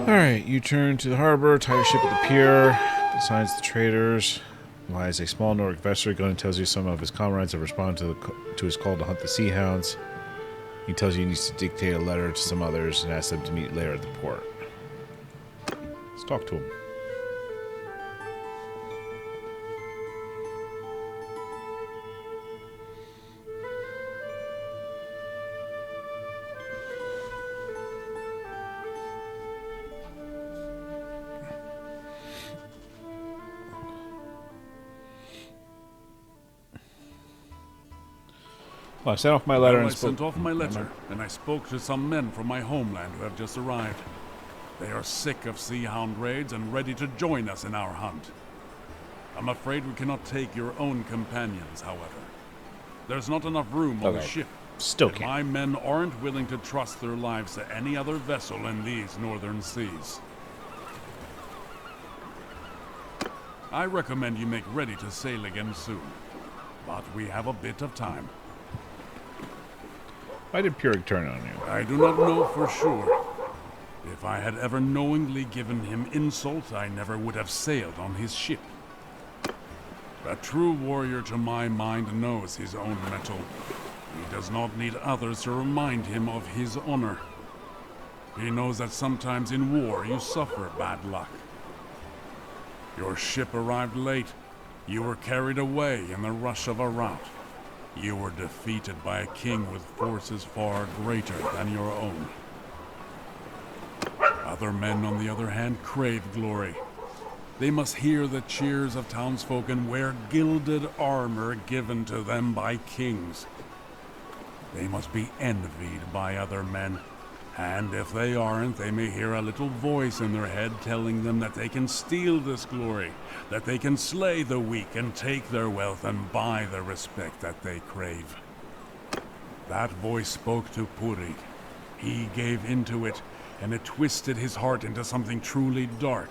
Alright, you turn to the harbor, tie your ship at the pier. Besides the traders, lies a small Nordic vessel. Gunnar tells you some of his comrades have responded to his call to hunt the sea hounds. He tells you he needs to dictate a letter to some others and asks them to meet later at the port. Let's talk to him. Well, I sent off my letter I and sent off my letter, and I spoke to some men from my homeland who have just arrived. They are sick of sea hound raids and ready to join us in our hunt. I'm afraid we cannot take your own companions, however. There's not enough room on the ship, Still And can't. my men aren't willing to trust their lives to any other vessel in these northern seas. I recommend you make ready to sail again soon. But we have a bit of time. Why did Purig turn on you? I do not know for sure. If I had ever knowingly given him insult, I never would have sailed on his ship. A true warrior, to my mind, knows his own mettle. He does not need others to remind him of his honor. He knows that sometimes in war you suffer bad luck. Your ship arrived late. You were carried away in the rush of a rout. You were defeated by a king with forces far greater than your own. Other men, on the other hand, crave glory. They must hear the cheers of townsfolk and wear gilded armor given to them by kings. They must be envied by other men. And if they aren't, they may hear a little voice in their head telling them that they can steal this glory, that they can slay the weak and take their wealth and buy the respect that they crave. That voice spoke to Purig. He gave into it, and it twisted his heart into something truly dark.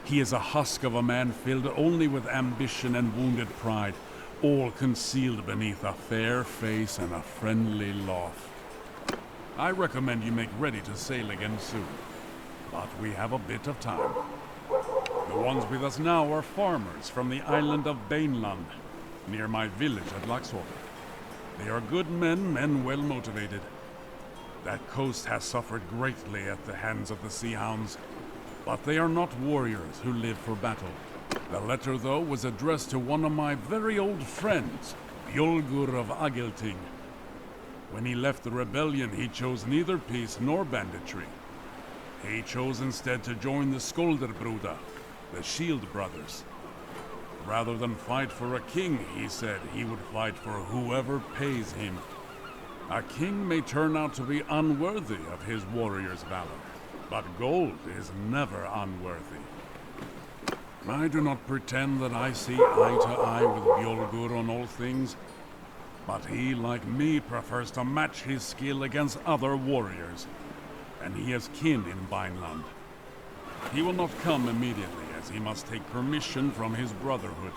He is a husk of a man filled only with ambition and wounded pride, all concealed beneath a fair face and a friendly laugh. I recommend you make ready to sail again soon, but we have a bit of time. The ones with us now are farmers from the island of Bannerlord, near my village at Laxholm. They are good men and well motivated. That coast has suffered greatly at the hands of the Sea Hounds, but they are not warriors who live for battle. The letter, though, was addressed to one of my very old friends, Bjolgur of Agelting. When he left the rebellion, he chose neither peace nor banditry. He chose instead to join the Skolderbruda, the Shield Brothers. Rather than fight for a king, he said, he would fight for whoever pays him. A king may turn out to be unworthy of his warrior's valor, but gold is never unworthy. I do not pretend that I see eye to eye with Bjolgur on all things, but he, like me, prefers to match his skill against other warriors, and he has kin in Bannerlord. He will not come immediately, as he must take permission from his brotherhood.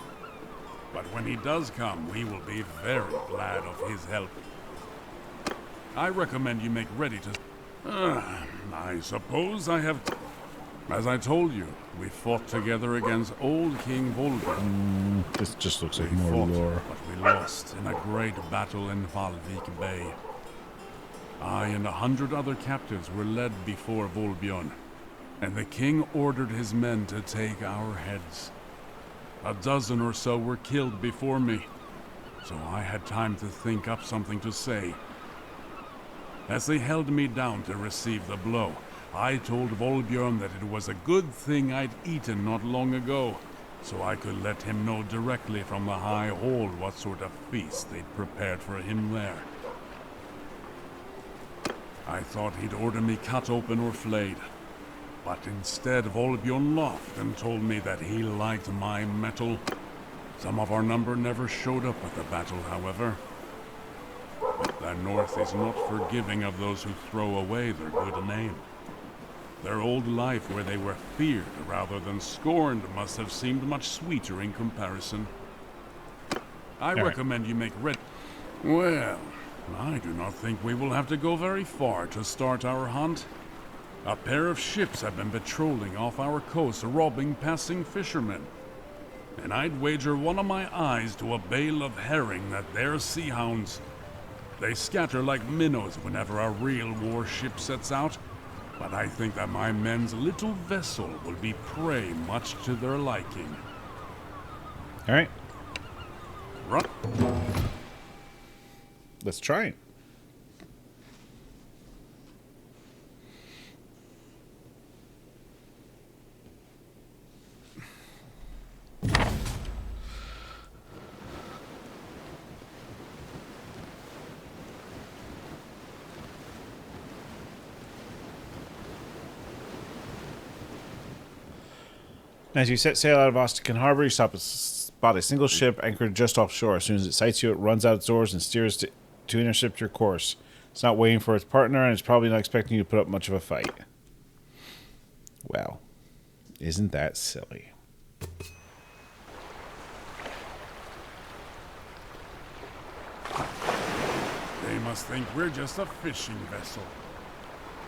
But when he does come, we will be very glad of his help. I recommend you make ready to... I suppose I have... As I told you, we fought together against old King Volgar. This just looks We like more fought, lore. but we lost in a great battle in Valvik Bay. I and 100 other captives were led before Volbjörn, and the king ordered his men to take our heads. A dozen or so were killed before me, so I had time to think up something to say. As they held me down to receive the blow, I told Volbjörn that it was a good thing I'd eaten not long ago, so I could let him know directly from the high hall what sort of feast they'd prepared for him there. I thought he'd order me cut open or flayed, but instead Volbjörn laughed and told me that he liked my mettle. Some of our number never showed up at the battle, however. But the North is not forgiving of those who throw away their good name. Their old life where they were feared rather than scorned must have seemed much sweeter in comparison. I recommend you make ready. Well, I do not think we will have to go very far to start our hunt. A pair of ships have been patrolling off our coast, robbing passing fishermen. And I'd wager one of my eyes to a bale of herring that they're sea hounds. They scatter like minnows whenever a real warship sets out. But I think that my men's little vessel will be prey much to their liking. All right, Run. let's try it. As you set sail out of Ostican Harbor, you spot a single ship anchored just offshore. As soon as it sights you, it runs out its oars and steers to intercept your course. It's not waiting for its partner, and it's probably not expecting you to put up much of a fight. Well, isn't that silly? They must think we're just a fishing vessel.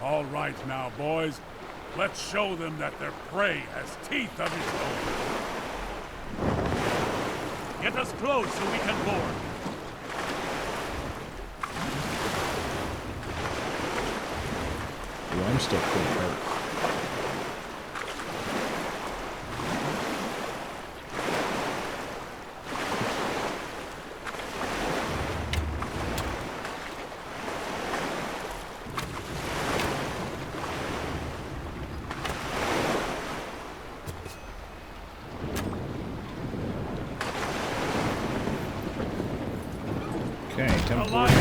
All right now, boys. Let's show them that their prey has teeth of its own. Get us close so we can board. Ooh, I'm still pretty hurt. Okay, temporary.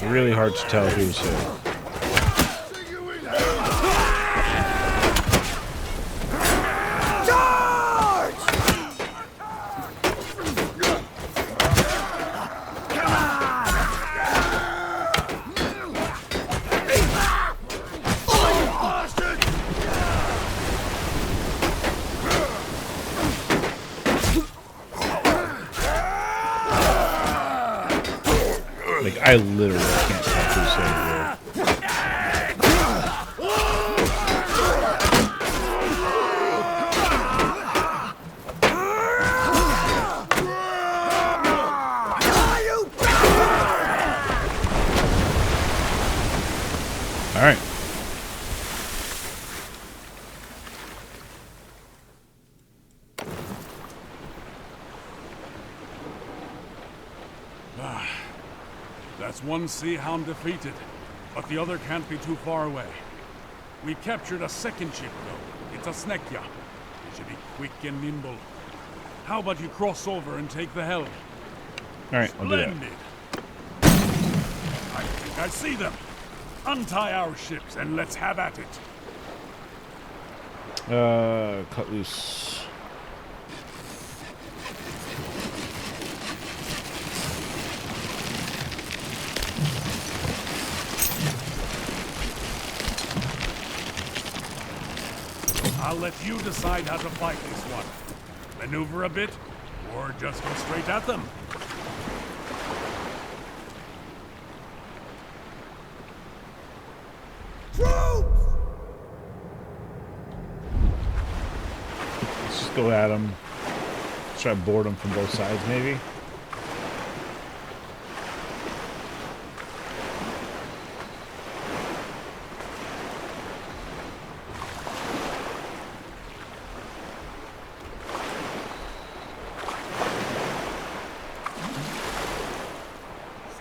Really hard to tell who's who. Like, I literally can't tell who's who. All right. That's one sea hound defeated, but the other can't be too far away. We captured a second ship, though. It's a Snekya. It should be quick and nimble. How about you cross over and take the helm? All right, I'll do that. Splendid! I think I see them. Untie our ships and let's have at it. Cut loose. I'll let you decide how to fight this one. Maneuver a bit, or just go straight at them. Let's just go at them. Try to board them from both sides, maybe.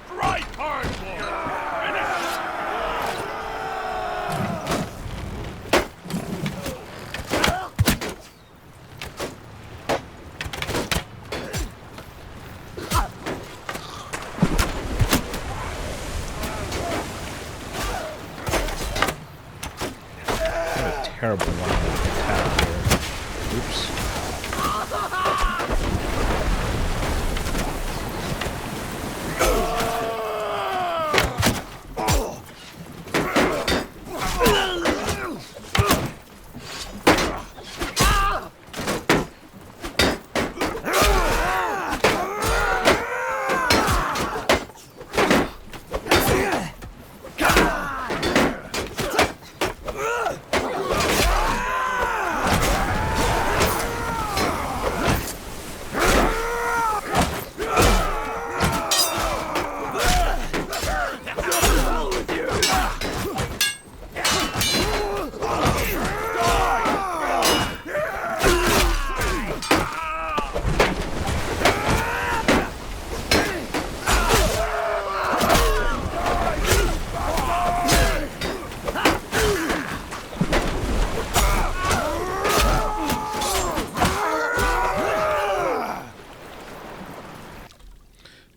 Strike hard, boy! Terrible line of attack here. Oops.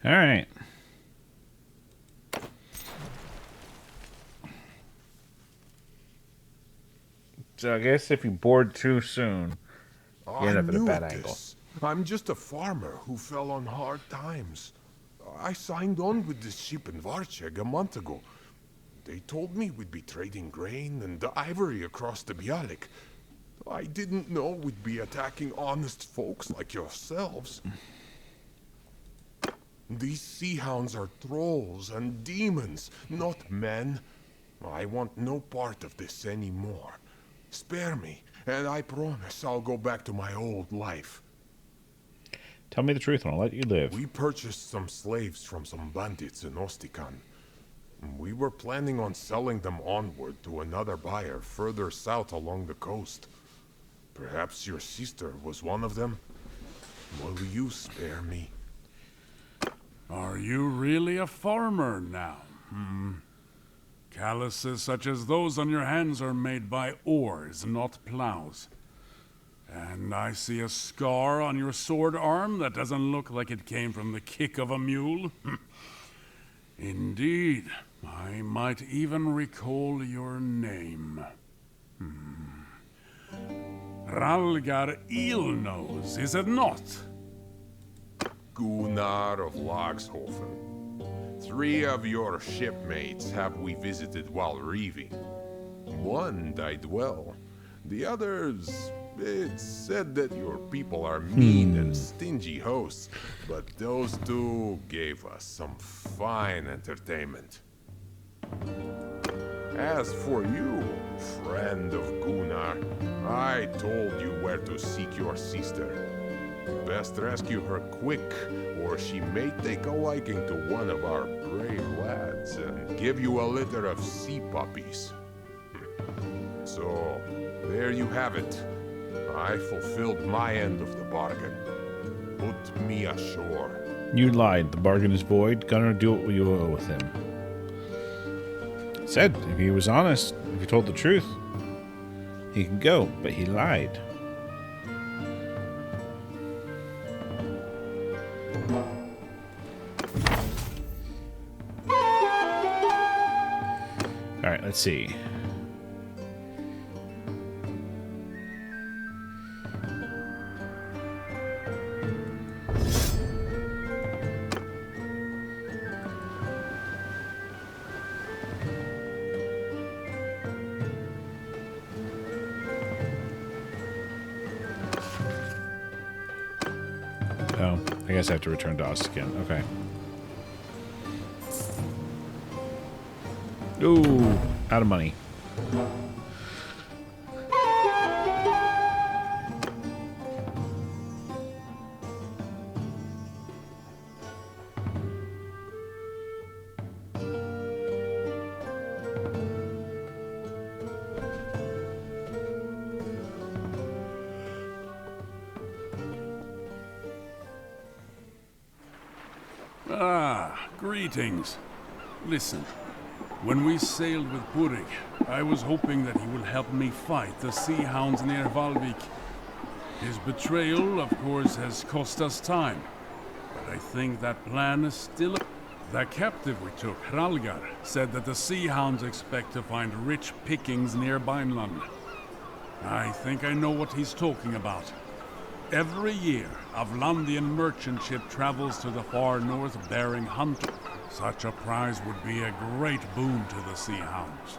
All right. So I guess if you board too soon, you end I'm up at a new bad at angle. this. I'm just a farmer who fell on hard times. I signed on with this ship in Varcheg a month ago. They told me we'd be trading grain and ivory across the Bialik. I didn't know we'd be attacking honest folks like yourselves. These sea hounds are trolls and demons, not men. I want no part of this anymore. Spare me, and I promise I'll go back to my old life. Tell me the truth and I'll let you live. We purchased some slaves from some bandits in Ostican. We were planning on selling them onward to another buyer further south along the coast. Perhaps your sister was one of them? Will you spare me? Are you really a farmer now? Calluses such as those on your hands are made by oars, not plows. And I see a scar on your sword arm that doesn't look like it came from the kick of a mule. Indeed, I might even recall your name. Ralgar Eelnose, is it not? Gunnar of Lagshofen. 3 of your shipmates have we visited while reaving. One died well. The others, it's said that your people are mean and stingy hosts, but those 2 gave us some fine entertainment. As for you, friend of Gunnar, I told you where to seek your sister. Best rescue her quick, or she may take a liking to one of our brave lads and give you a litter of sea puppies. So, there you have it. I fulfilled my end of the bargain. Put me ashore. You lied. The bargain is void. Gunnar, do what you will with him. Said if he was honest, if he told the truth, he could go, but he lied. Alright, let's see. Oh, I guess I have to return to Ostican. Okay. Ooh, out of money. Greetings. Listen, when we sailed with Purig, I was hoping that he would help me fight the sea hounds near Valvik. His betrayal, of course, has cost us time, but I think that plan is still... The captive we took, Ralgar, said that the sea hounds expect to find rich pickings near Beinland. I think I know what he's talking about. Every year, a Vlandian merchant ship travels to the far north bearing hunter. Such a prize would be a great boon to the sea hounds.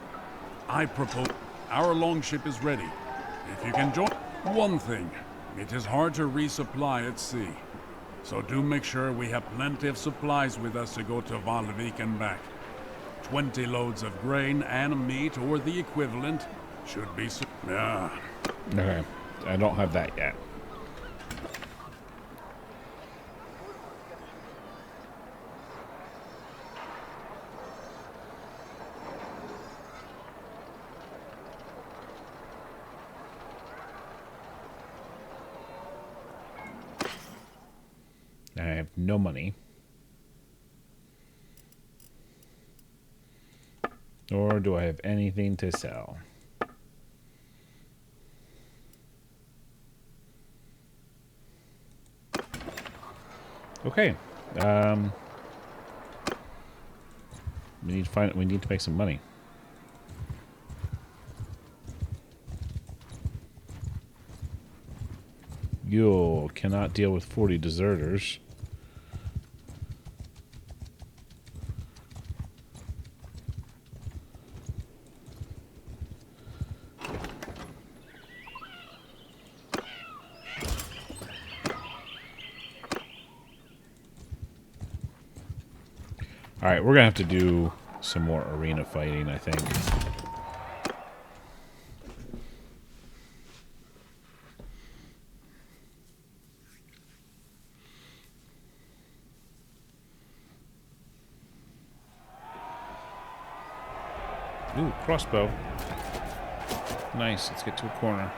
I propose our longship is ready. If you can join... One thing, it is hard to resupply at sea. So do make sure we have plenty of supplies with us to go to Valvik and back. 20 loads of grain and meat, or the equivalent, should be... Yeah. Okay, I don't have that yet. I have no money. Nor do I have anything to sell. Okay. We need to make some money. You cannot deal with 40 deserters. Alright, we're gonna have to do some more arena fighting, I think. Ooh, crossbow. Nice, let's get to a corner.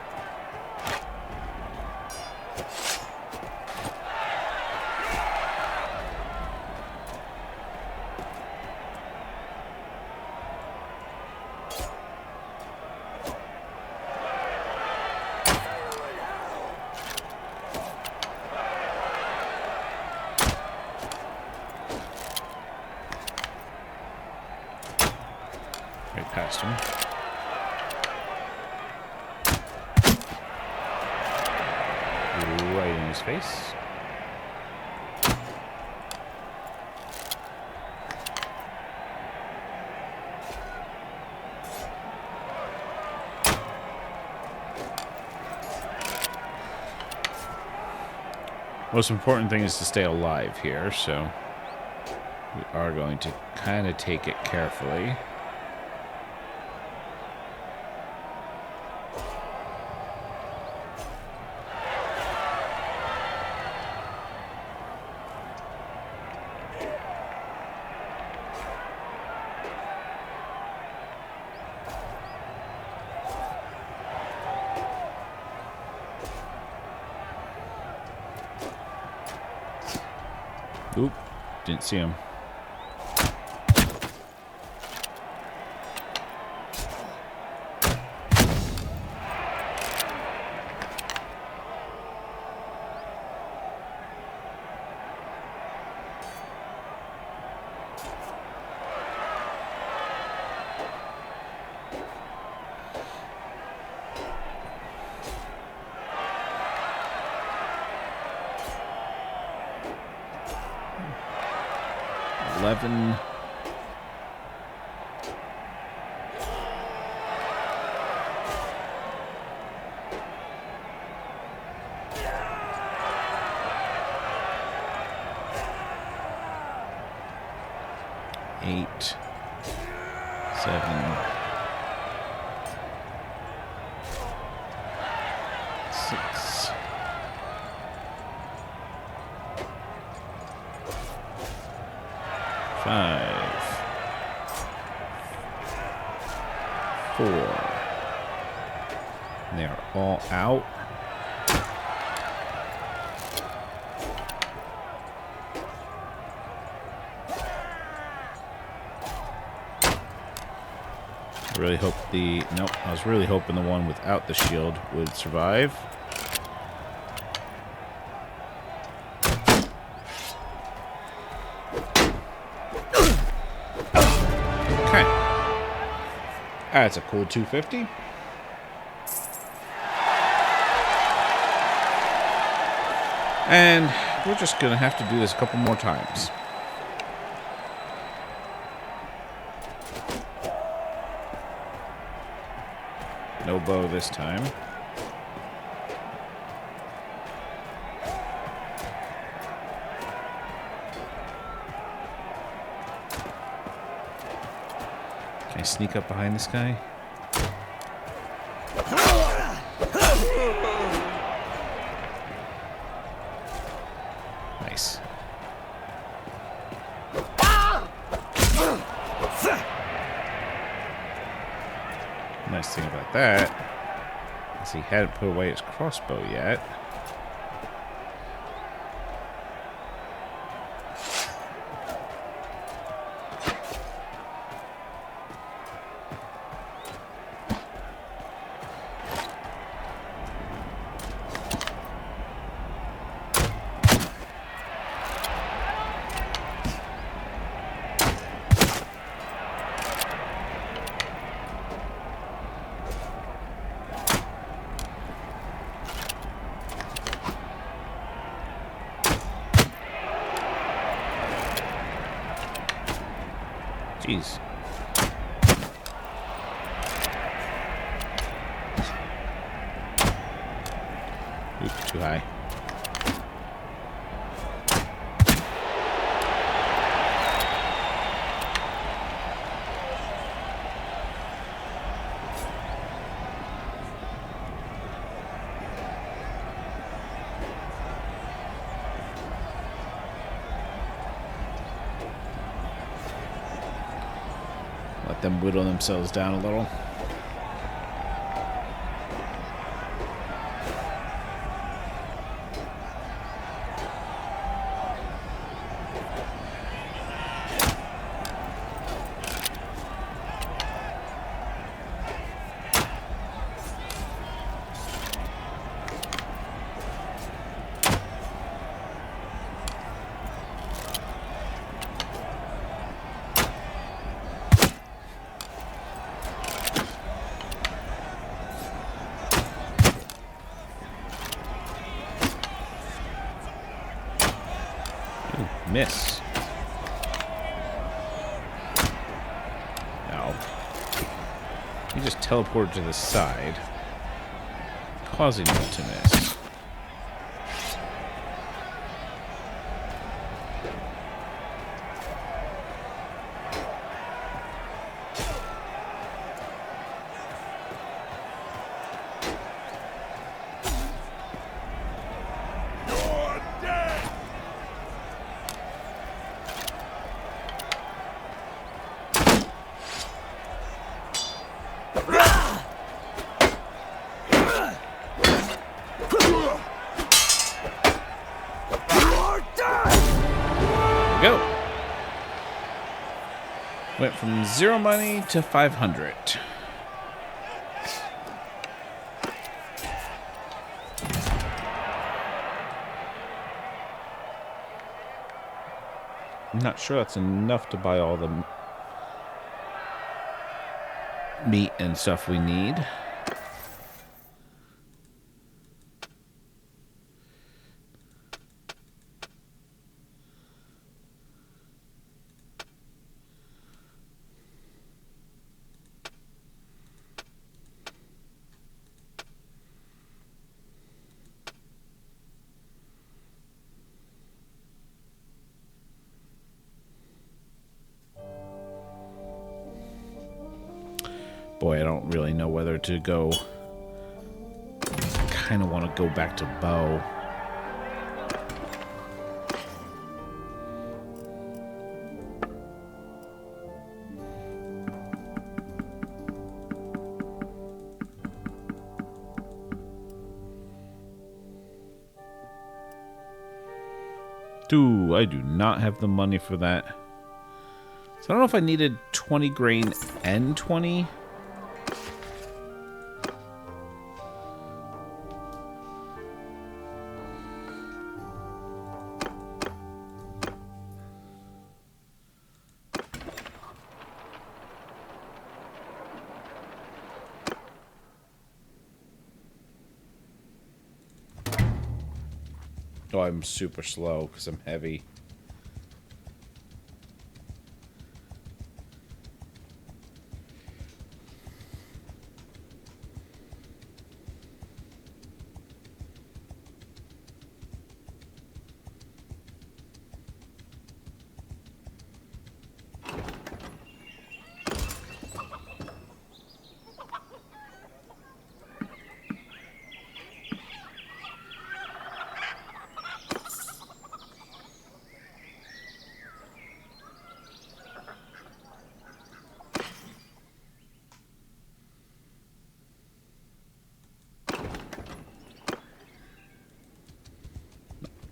Right past him. Right in his face. Most important thing is to stay alive here, so we are going to kind of take it carefully. Oop, didn't see him. $11. $8, $7, $6. $5, $4. They are all out. I really hope I was really hoping the one without the shield would survive. Okay. That's a cool 250. And we're just going to have to do this a couple more times. No bow this time. Can I sneak up behind this guy? Nice. Nice thing about that is he hadn't put away his crossbow yet. Jeez. Oop, too high. Let them whittle themselves down a little. Miss. No. You just teleported to the side, causing you to miss. Go. Went from 0 money to 500. I'm not sure that's enough to buy all the meat and stuff we need. Boy, I don't really know whether to go. Kind of want to go back to bow. I do not have the money for that. So I don't know if I needed 20 grain and 20. Oh, I'm super slow because I'm heavy.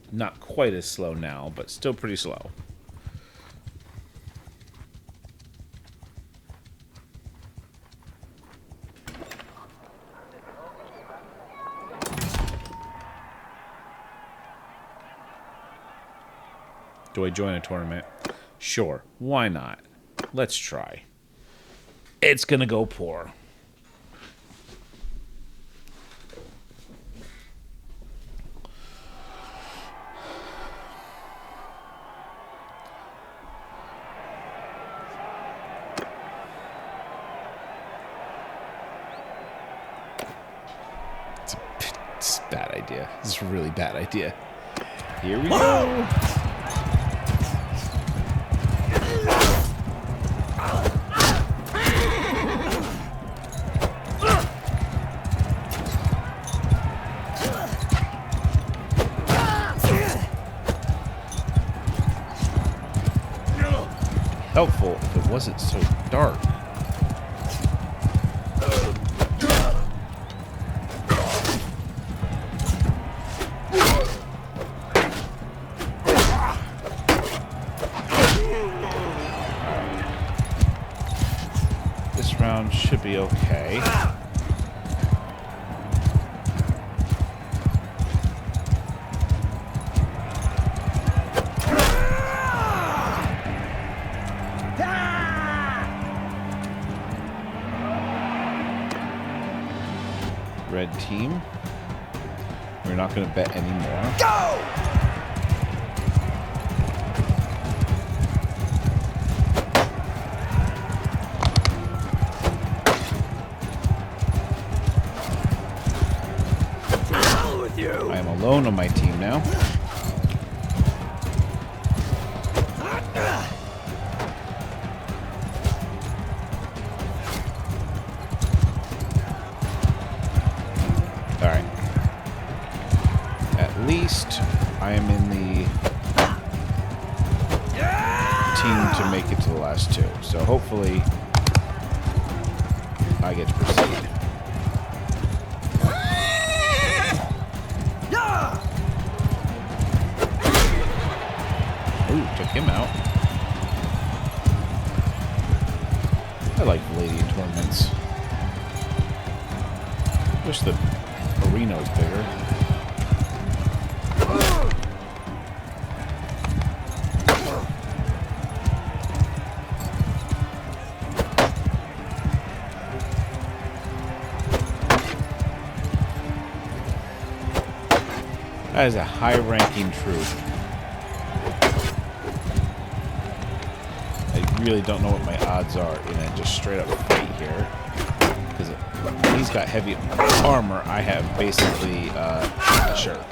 Not quite as slow now, but still pretty slow. Do I join a tournament? Sure, why not? Let's try. It's gonna go poor. It's a bad idea. It's a really bad idea. Here we go. Helpful if it wasn't so dark. This round should be okay. Red team. We're not going to bet anymore. Go! With you. I am alone on my team now. I am in the team to make it to the last two. So hopefully I get to proceed. Ooh, took him out. I like Lady in Tournaments. Wish the arena was bigger. That is a high-ranking troop. I really don't know what my odds are in a just straight-up fight here. Because he's got heavy armor. I have basically a shirt.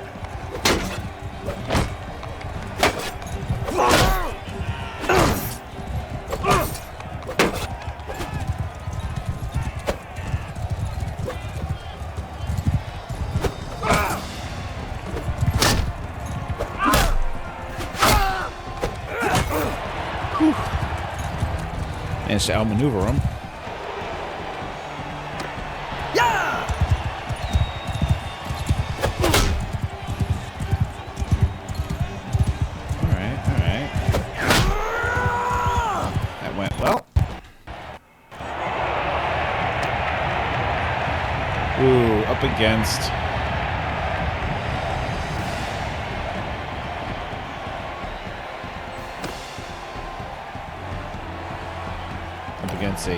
Managed to outmaneuver him. Yeah! Alright, alright. That went well. Ooh, up against. Against a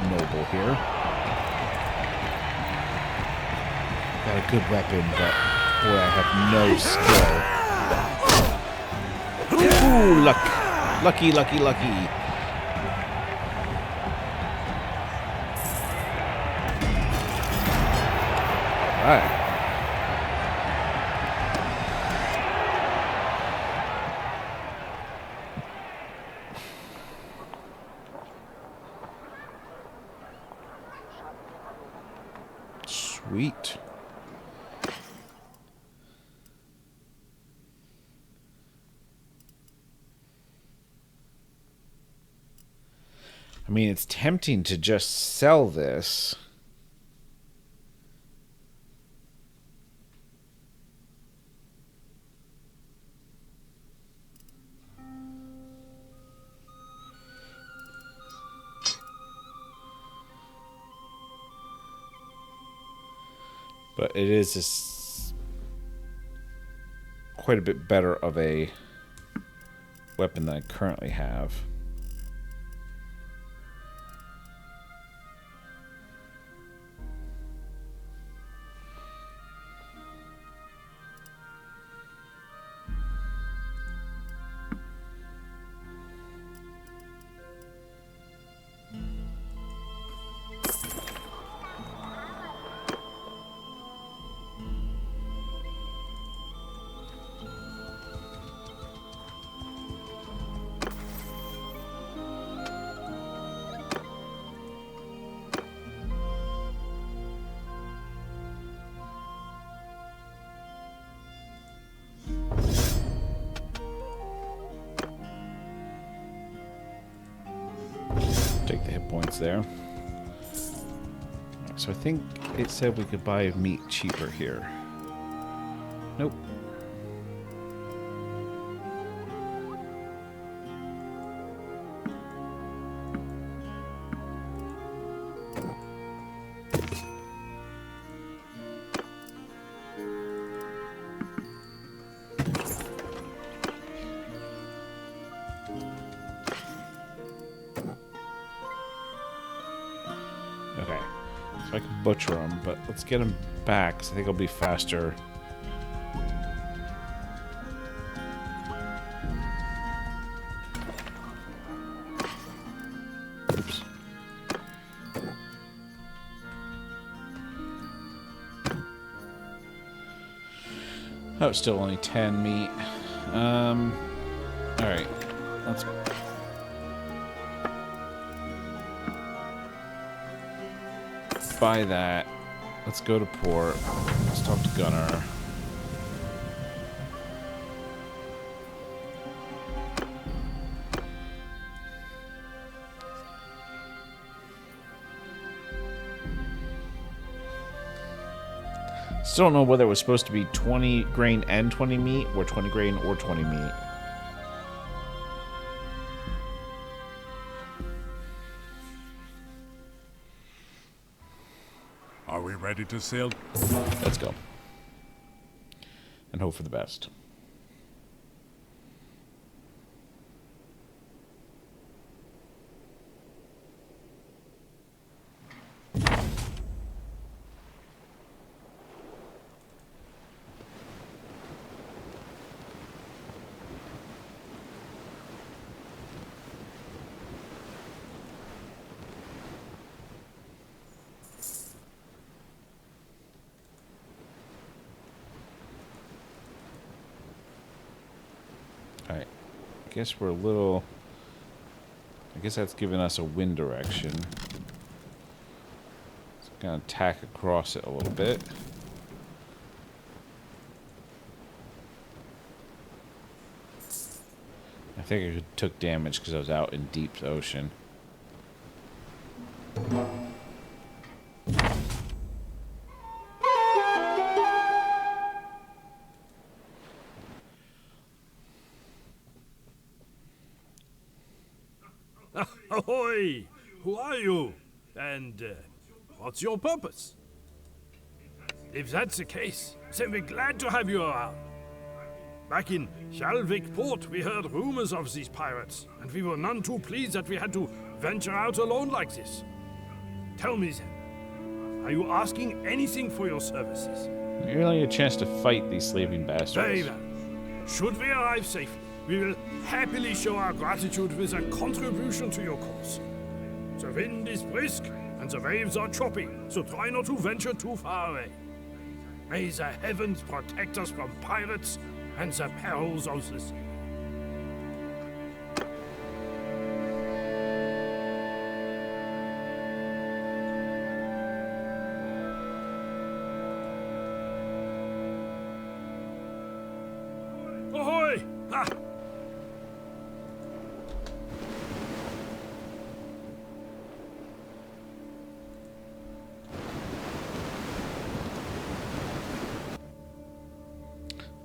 noble here. Got a good weapon, but boy, I have no skill. Ooh, luck. Lucky, lucky, lucky. All right. Sweet. I mean, it's tempting to just sell this. But it is just quite a bit better of a weapon than I currently have. Take the hit points there. So I think it said we could buy meat cheaper here. Nope. Okay. So I can butcher them, but let's get them back, because I think it'll be faster. Oops. Oh, it's still only 10 meat. Alright. Let's buy that. Let's go to port. Let's talk to Gunnar. Still don't know whether it was supposed to be 20 grain and 20 meat, or 20 grain or 20 meat. Are we ready to sail? Let's go. And hope for the best. Alright. I guess we're a little... I guess that's giving us a wind direction. So I'm going to tack across it a little bit. I think I took damage because I was out in deep ocean. Ahoy! Who are you? And what's your purpose? If that's the case, then we're glad to have you around. Back in Shalvik port, we heard rumors of these pirates, and we were none too pleased that we had to venture out alone like this. Tell me then, are you asking anything for your services? You're only a chance to fight these slaving bastards. Very well. Should we arrive safely, we will happily show our gratitude with a contribution to your cause. The wind is brisk, and the waves are choppy, so try not to venture too far away. May the heavens protect us from pirates and the perils of the sea. Ahoy! Ha!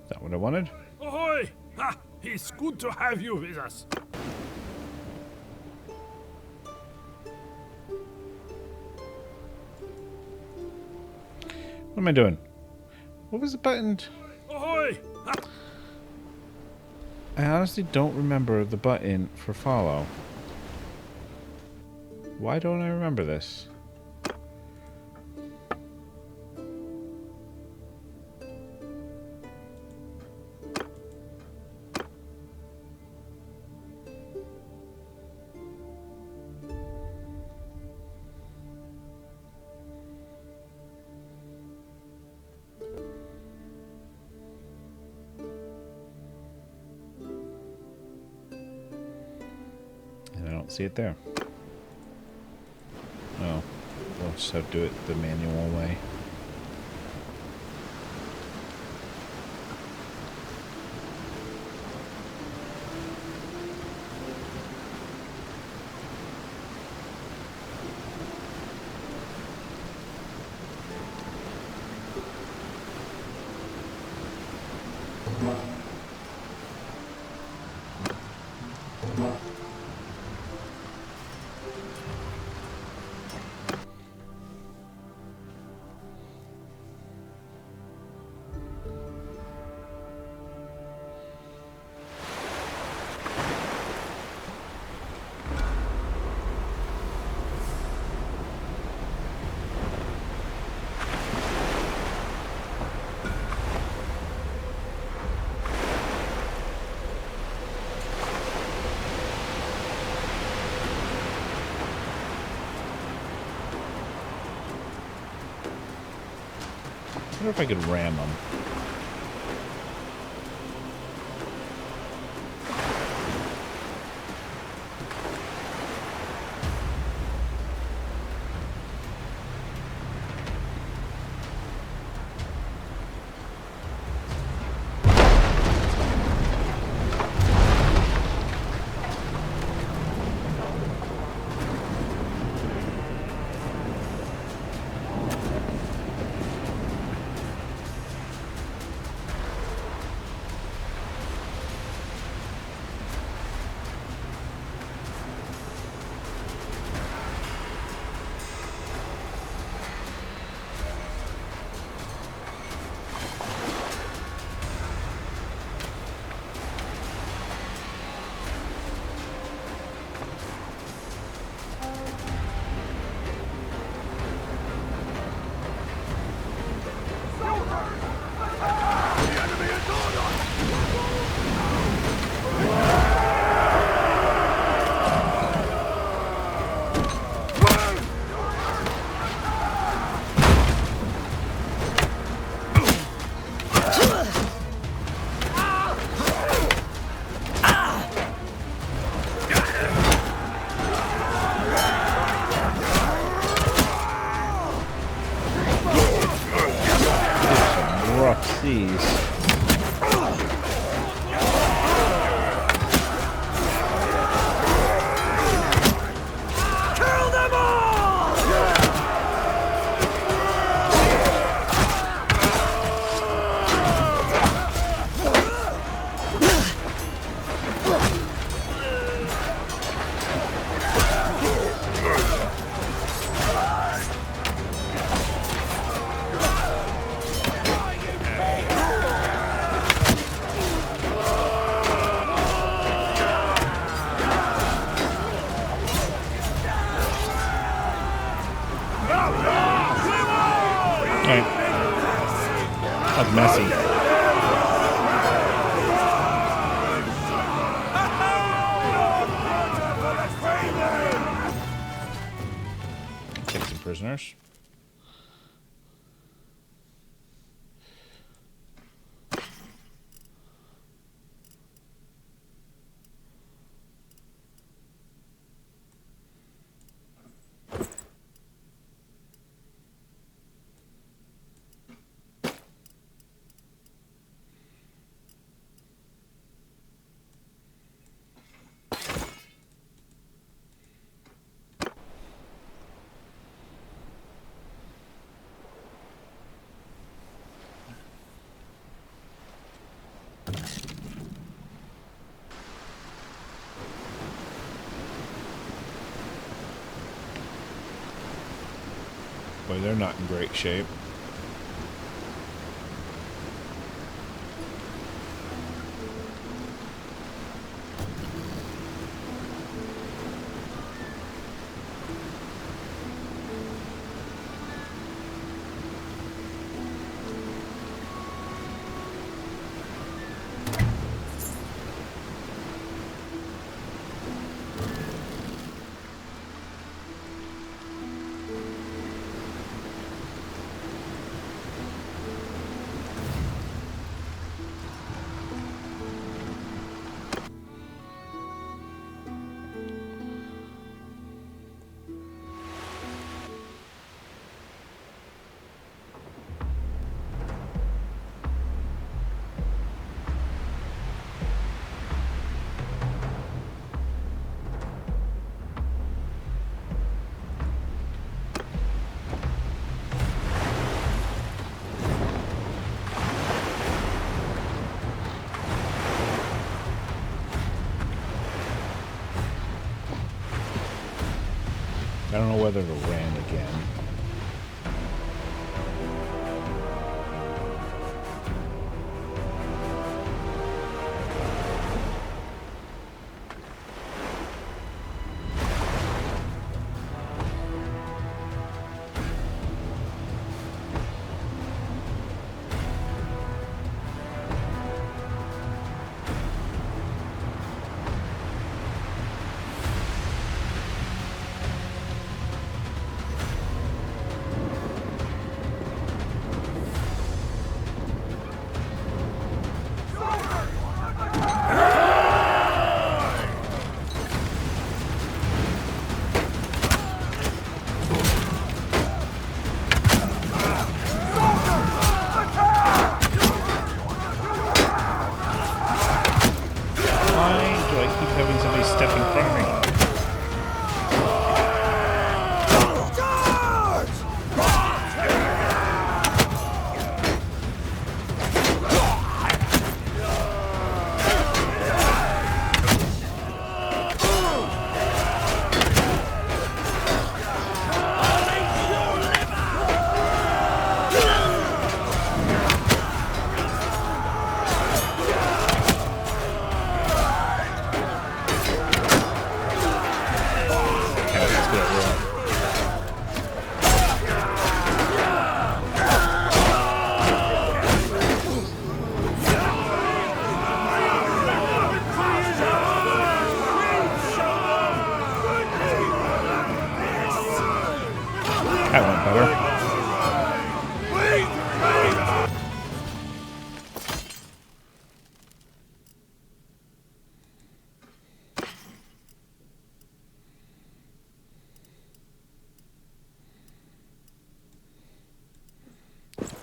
Is that what I wanted? Ahoy! Ha! It's good to have you with us. What am I doing? What was the button? Ahoy! Ha! I honestly don't remember the button for follow. Why don't I remember this? See it there. Oh, we'll just have to do it the manual way. I wonder if I could ram them. Rough seas. That's messy. Take some prisoners. Boy, they're not in great shape. I don't know whether to ran again. That went better.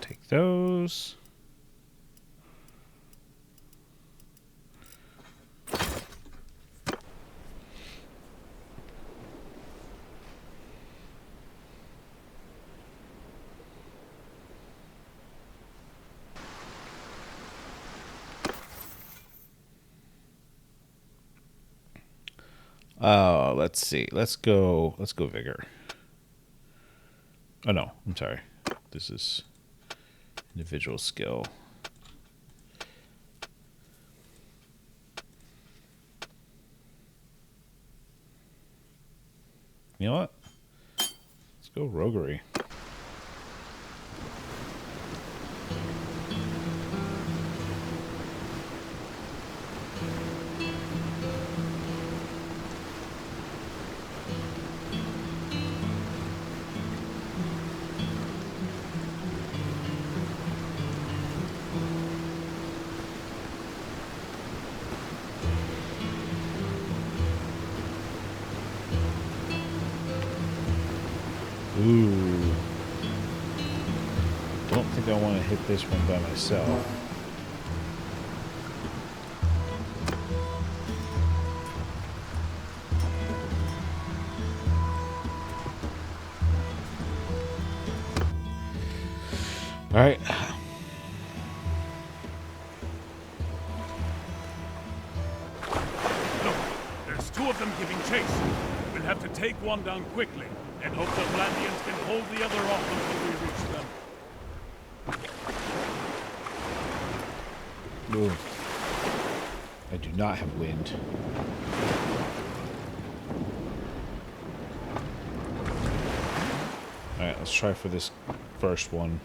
Take those. Let's see. Let's go vigor. Oh no, I'm sorry. This is individual skill. You know what? Let's go roguery. Ooh. Don't think I want to hit this one by myself. All right. Look, there's two of them giving chase. We'll have to take one down quickly and hope the Vlandians can hold the other off until we reach them. Ooh. I do not have wind. Alright, let's try for this first one.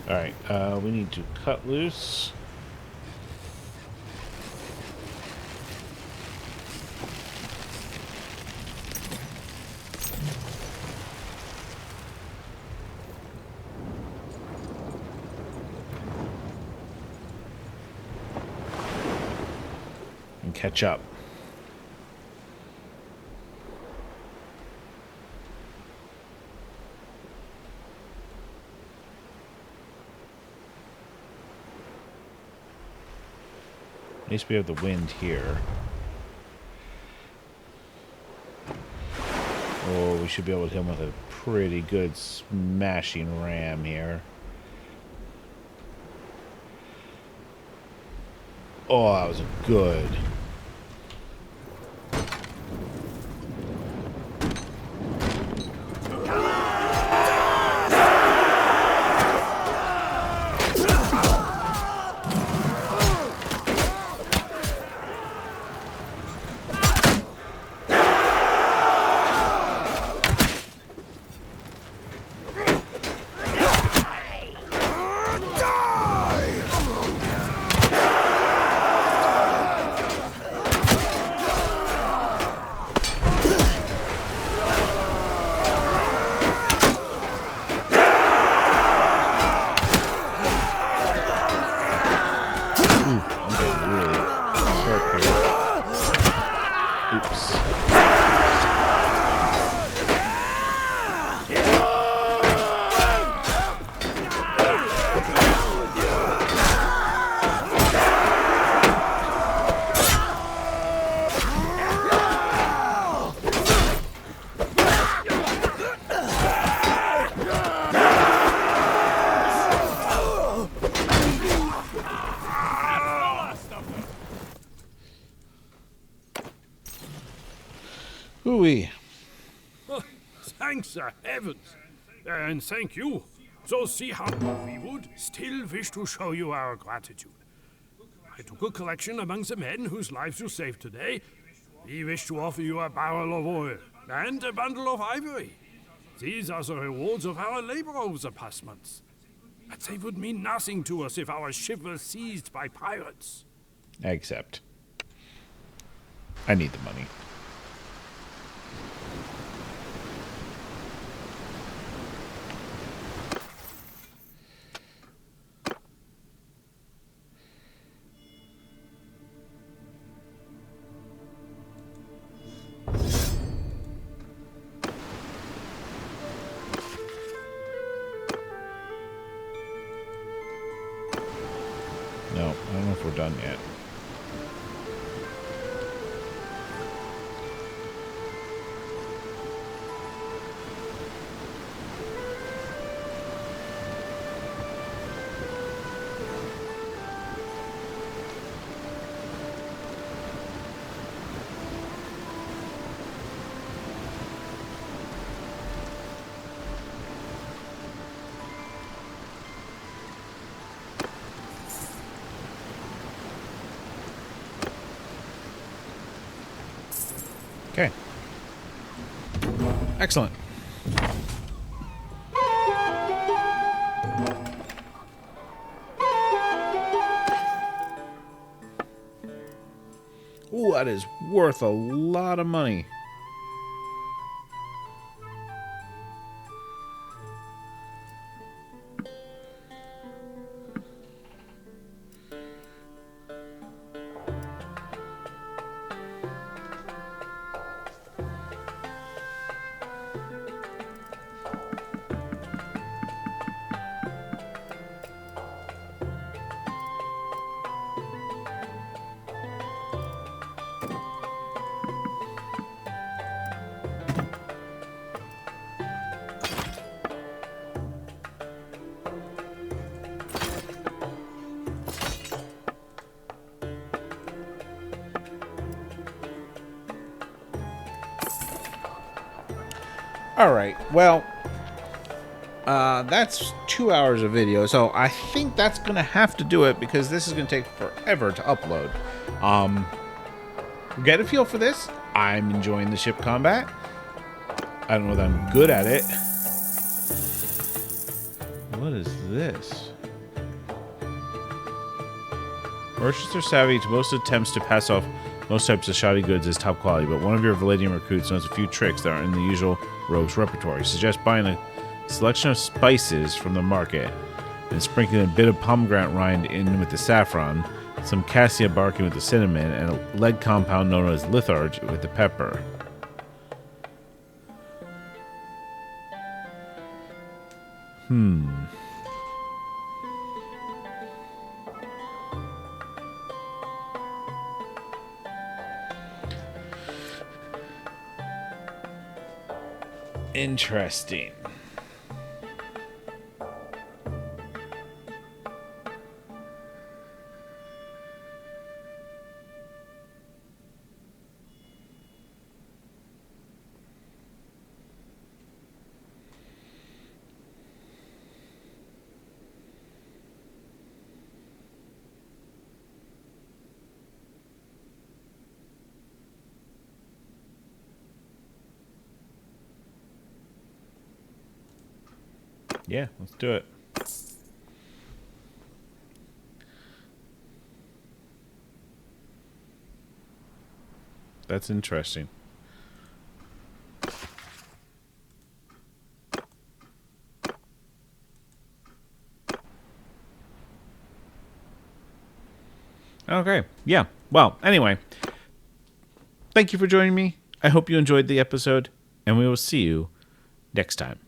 Alright, we need to cut loose. And catch up. At least we have the wind here. Oh, we should be able to hit him with a pretty good smashing ram here. Oh, that was good. Ooh-wee. Oh, thanks, heavens. And thank you. So see how we would still wish to show you our gratitude. I took a collection among the men whose lives you saved today. We wish to offer you a barrel of oil and a bundle of ivory. These are the rewards of our labor over the past months. But they would mean nothing to us if our ship was seized by pirates. Except I need the money. No, I don't know if we're done yet. Okay. Excellent. Ooh, that is worth a lot of money. All right, well, that's 2 hours of video, so I think that's going to have to do it because this is going to take forever to upload. Get a feel for this. I'm enjoying the ship combat. I don't know that I'm good at it. What is this? Merchants are savvy to most attempts to pass off most types of shoddy goods as top quality, but one of your Valadian recruits knows a few tricks that are in the usual rogue's repertoire. Suggest buying a selection of spices from the market and sprinkling a bit of pomegranate rind in with the saffron, some cassia bark in with the cinnamon, and a lead compound known as litharge with the pepper. Interesting. Yeah, let's do it. That's interesting. Okay. Yeah. Well, anyway, thank you for joining me. I hope you enjoyed the episode, and we will see you next time.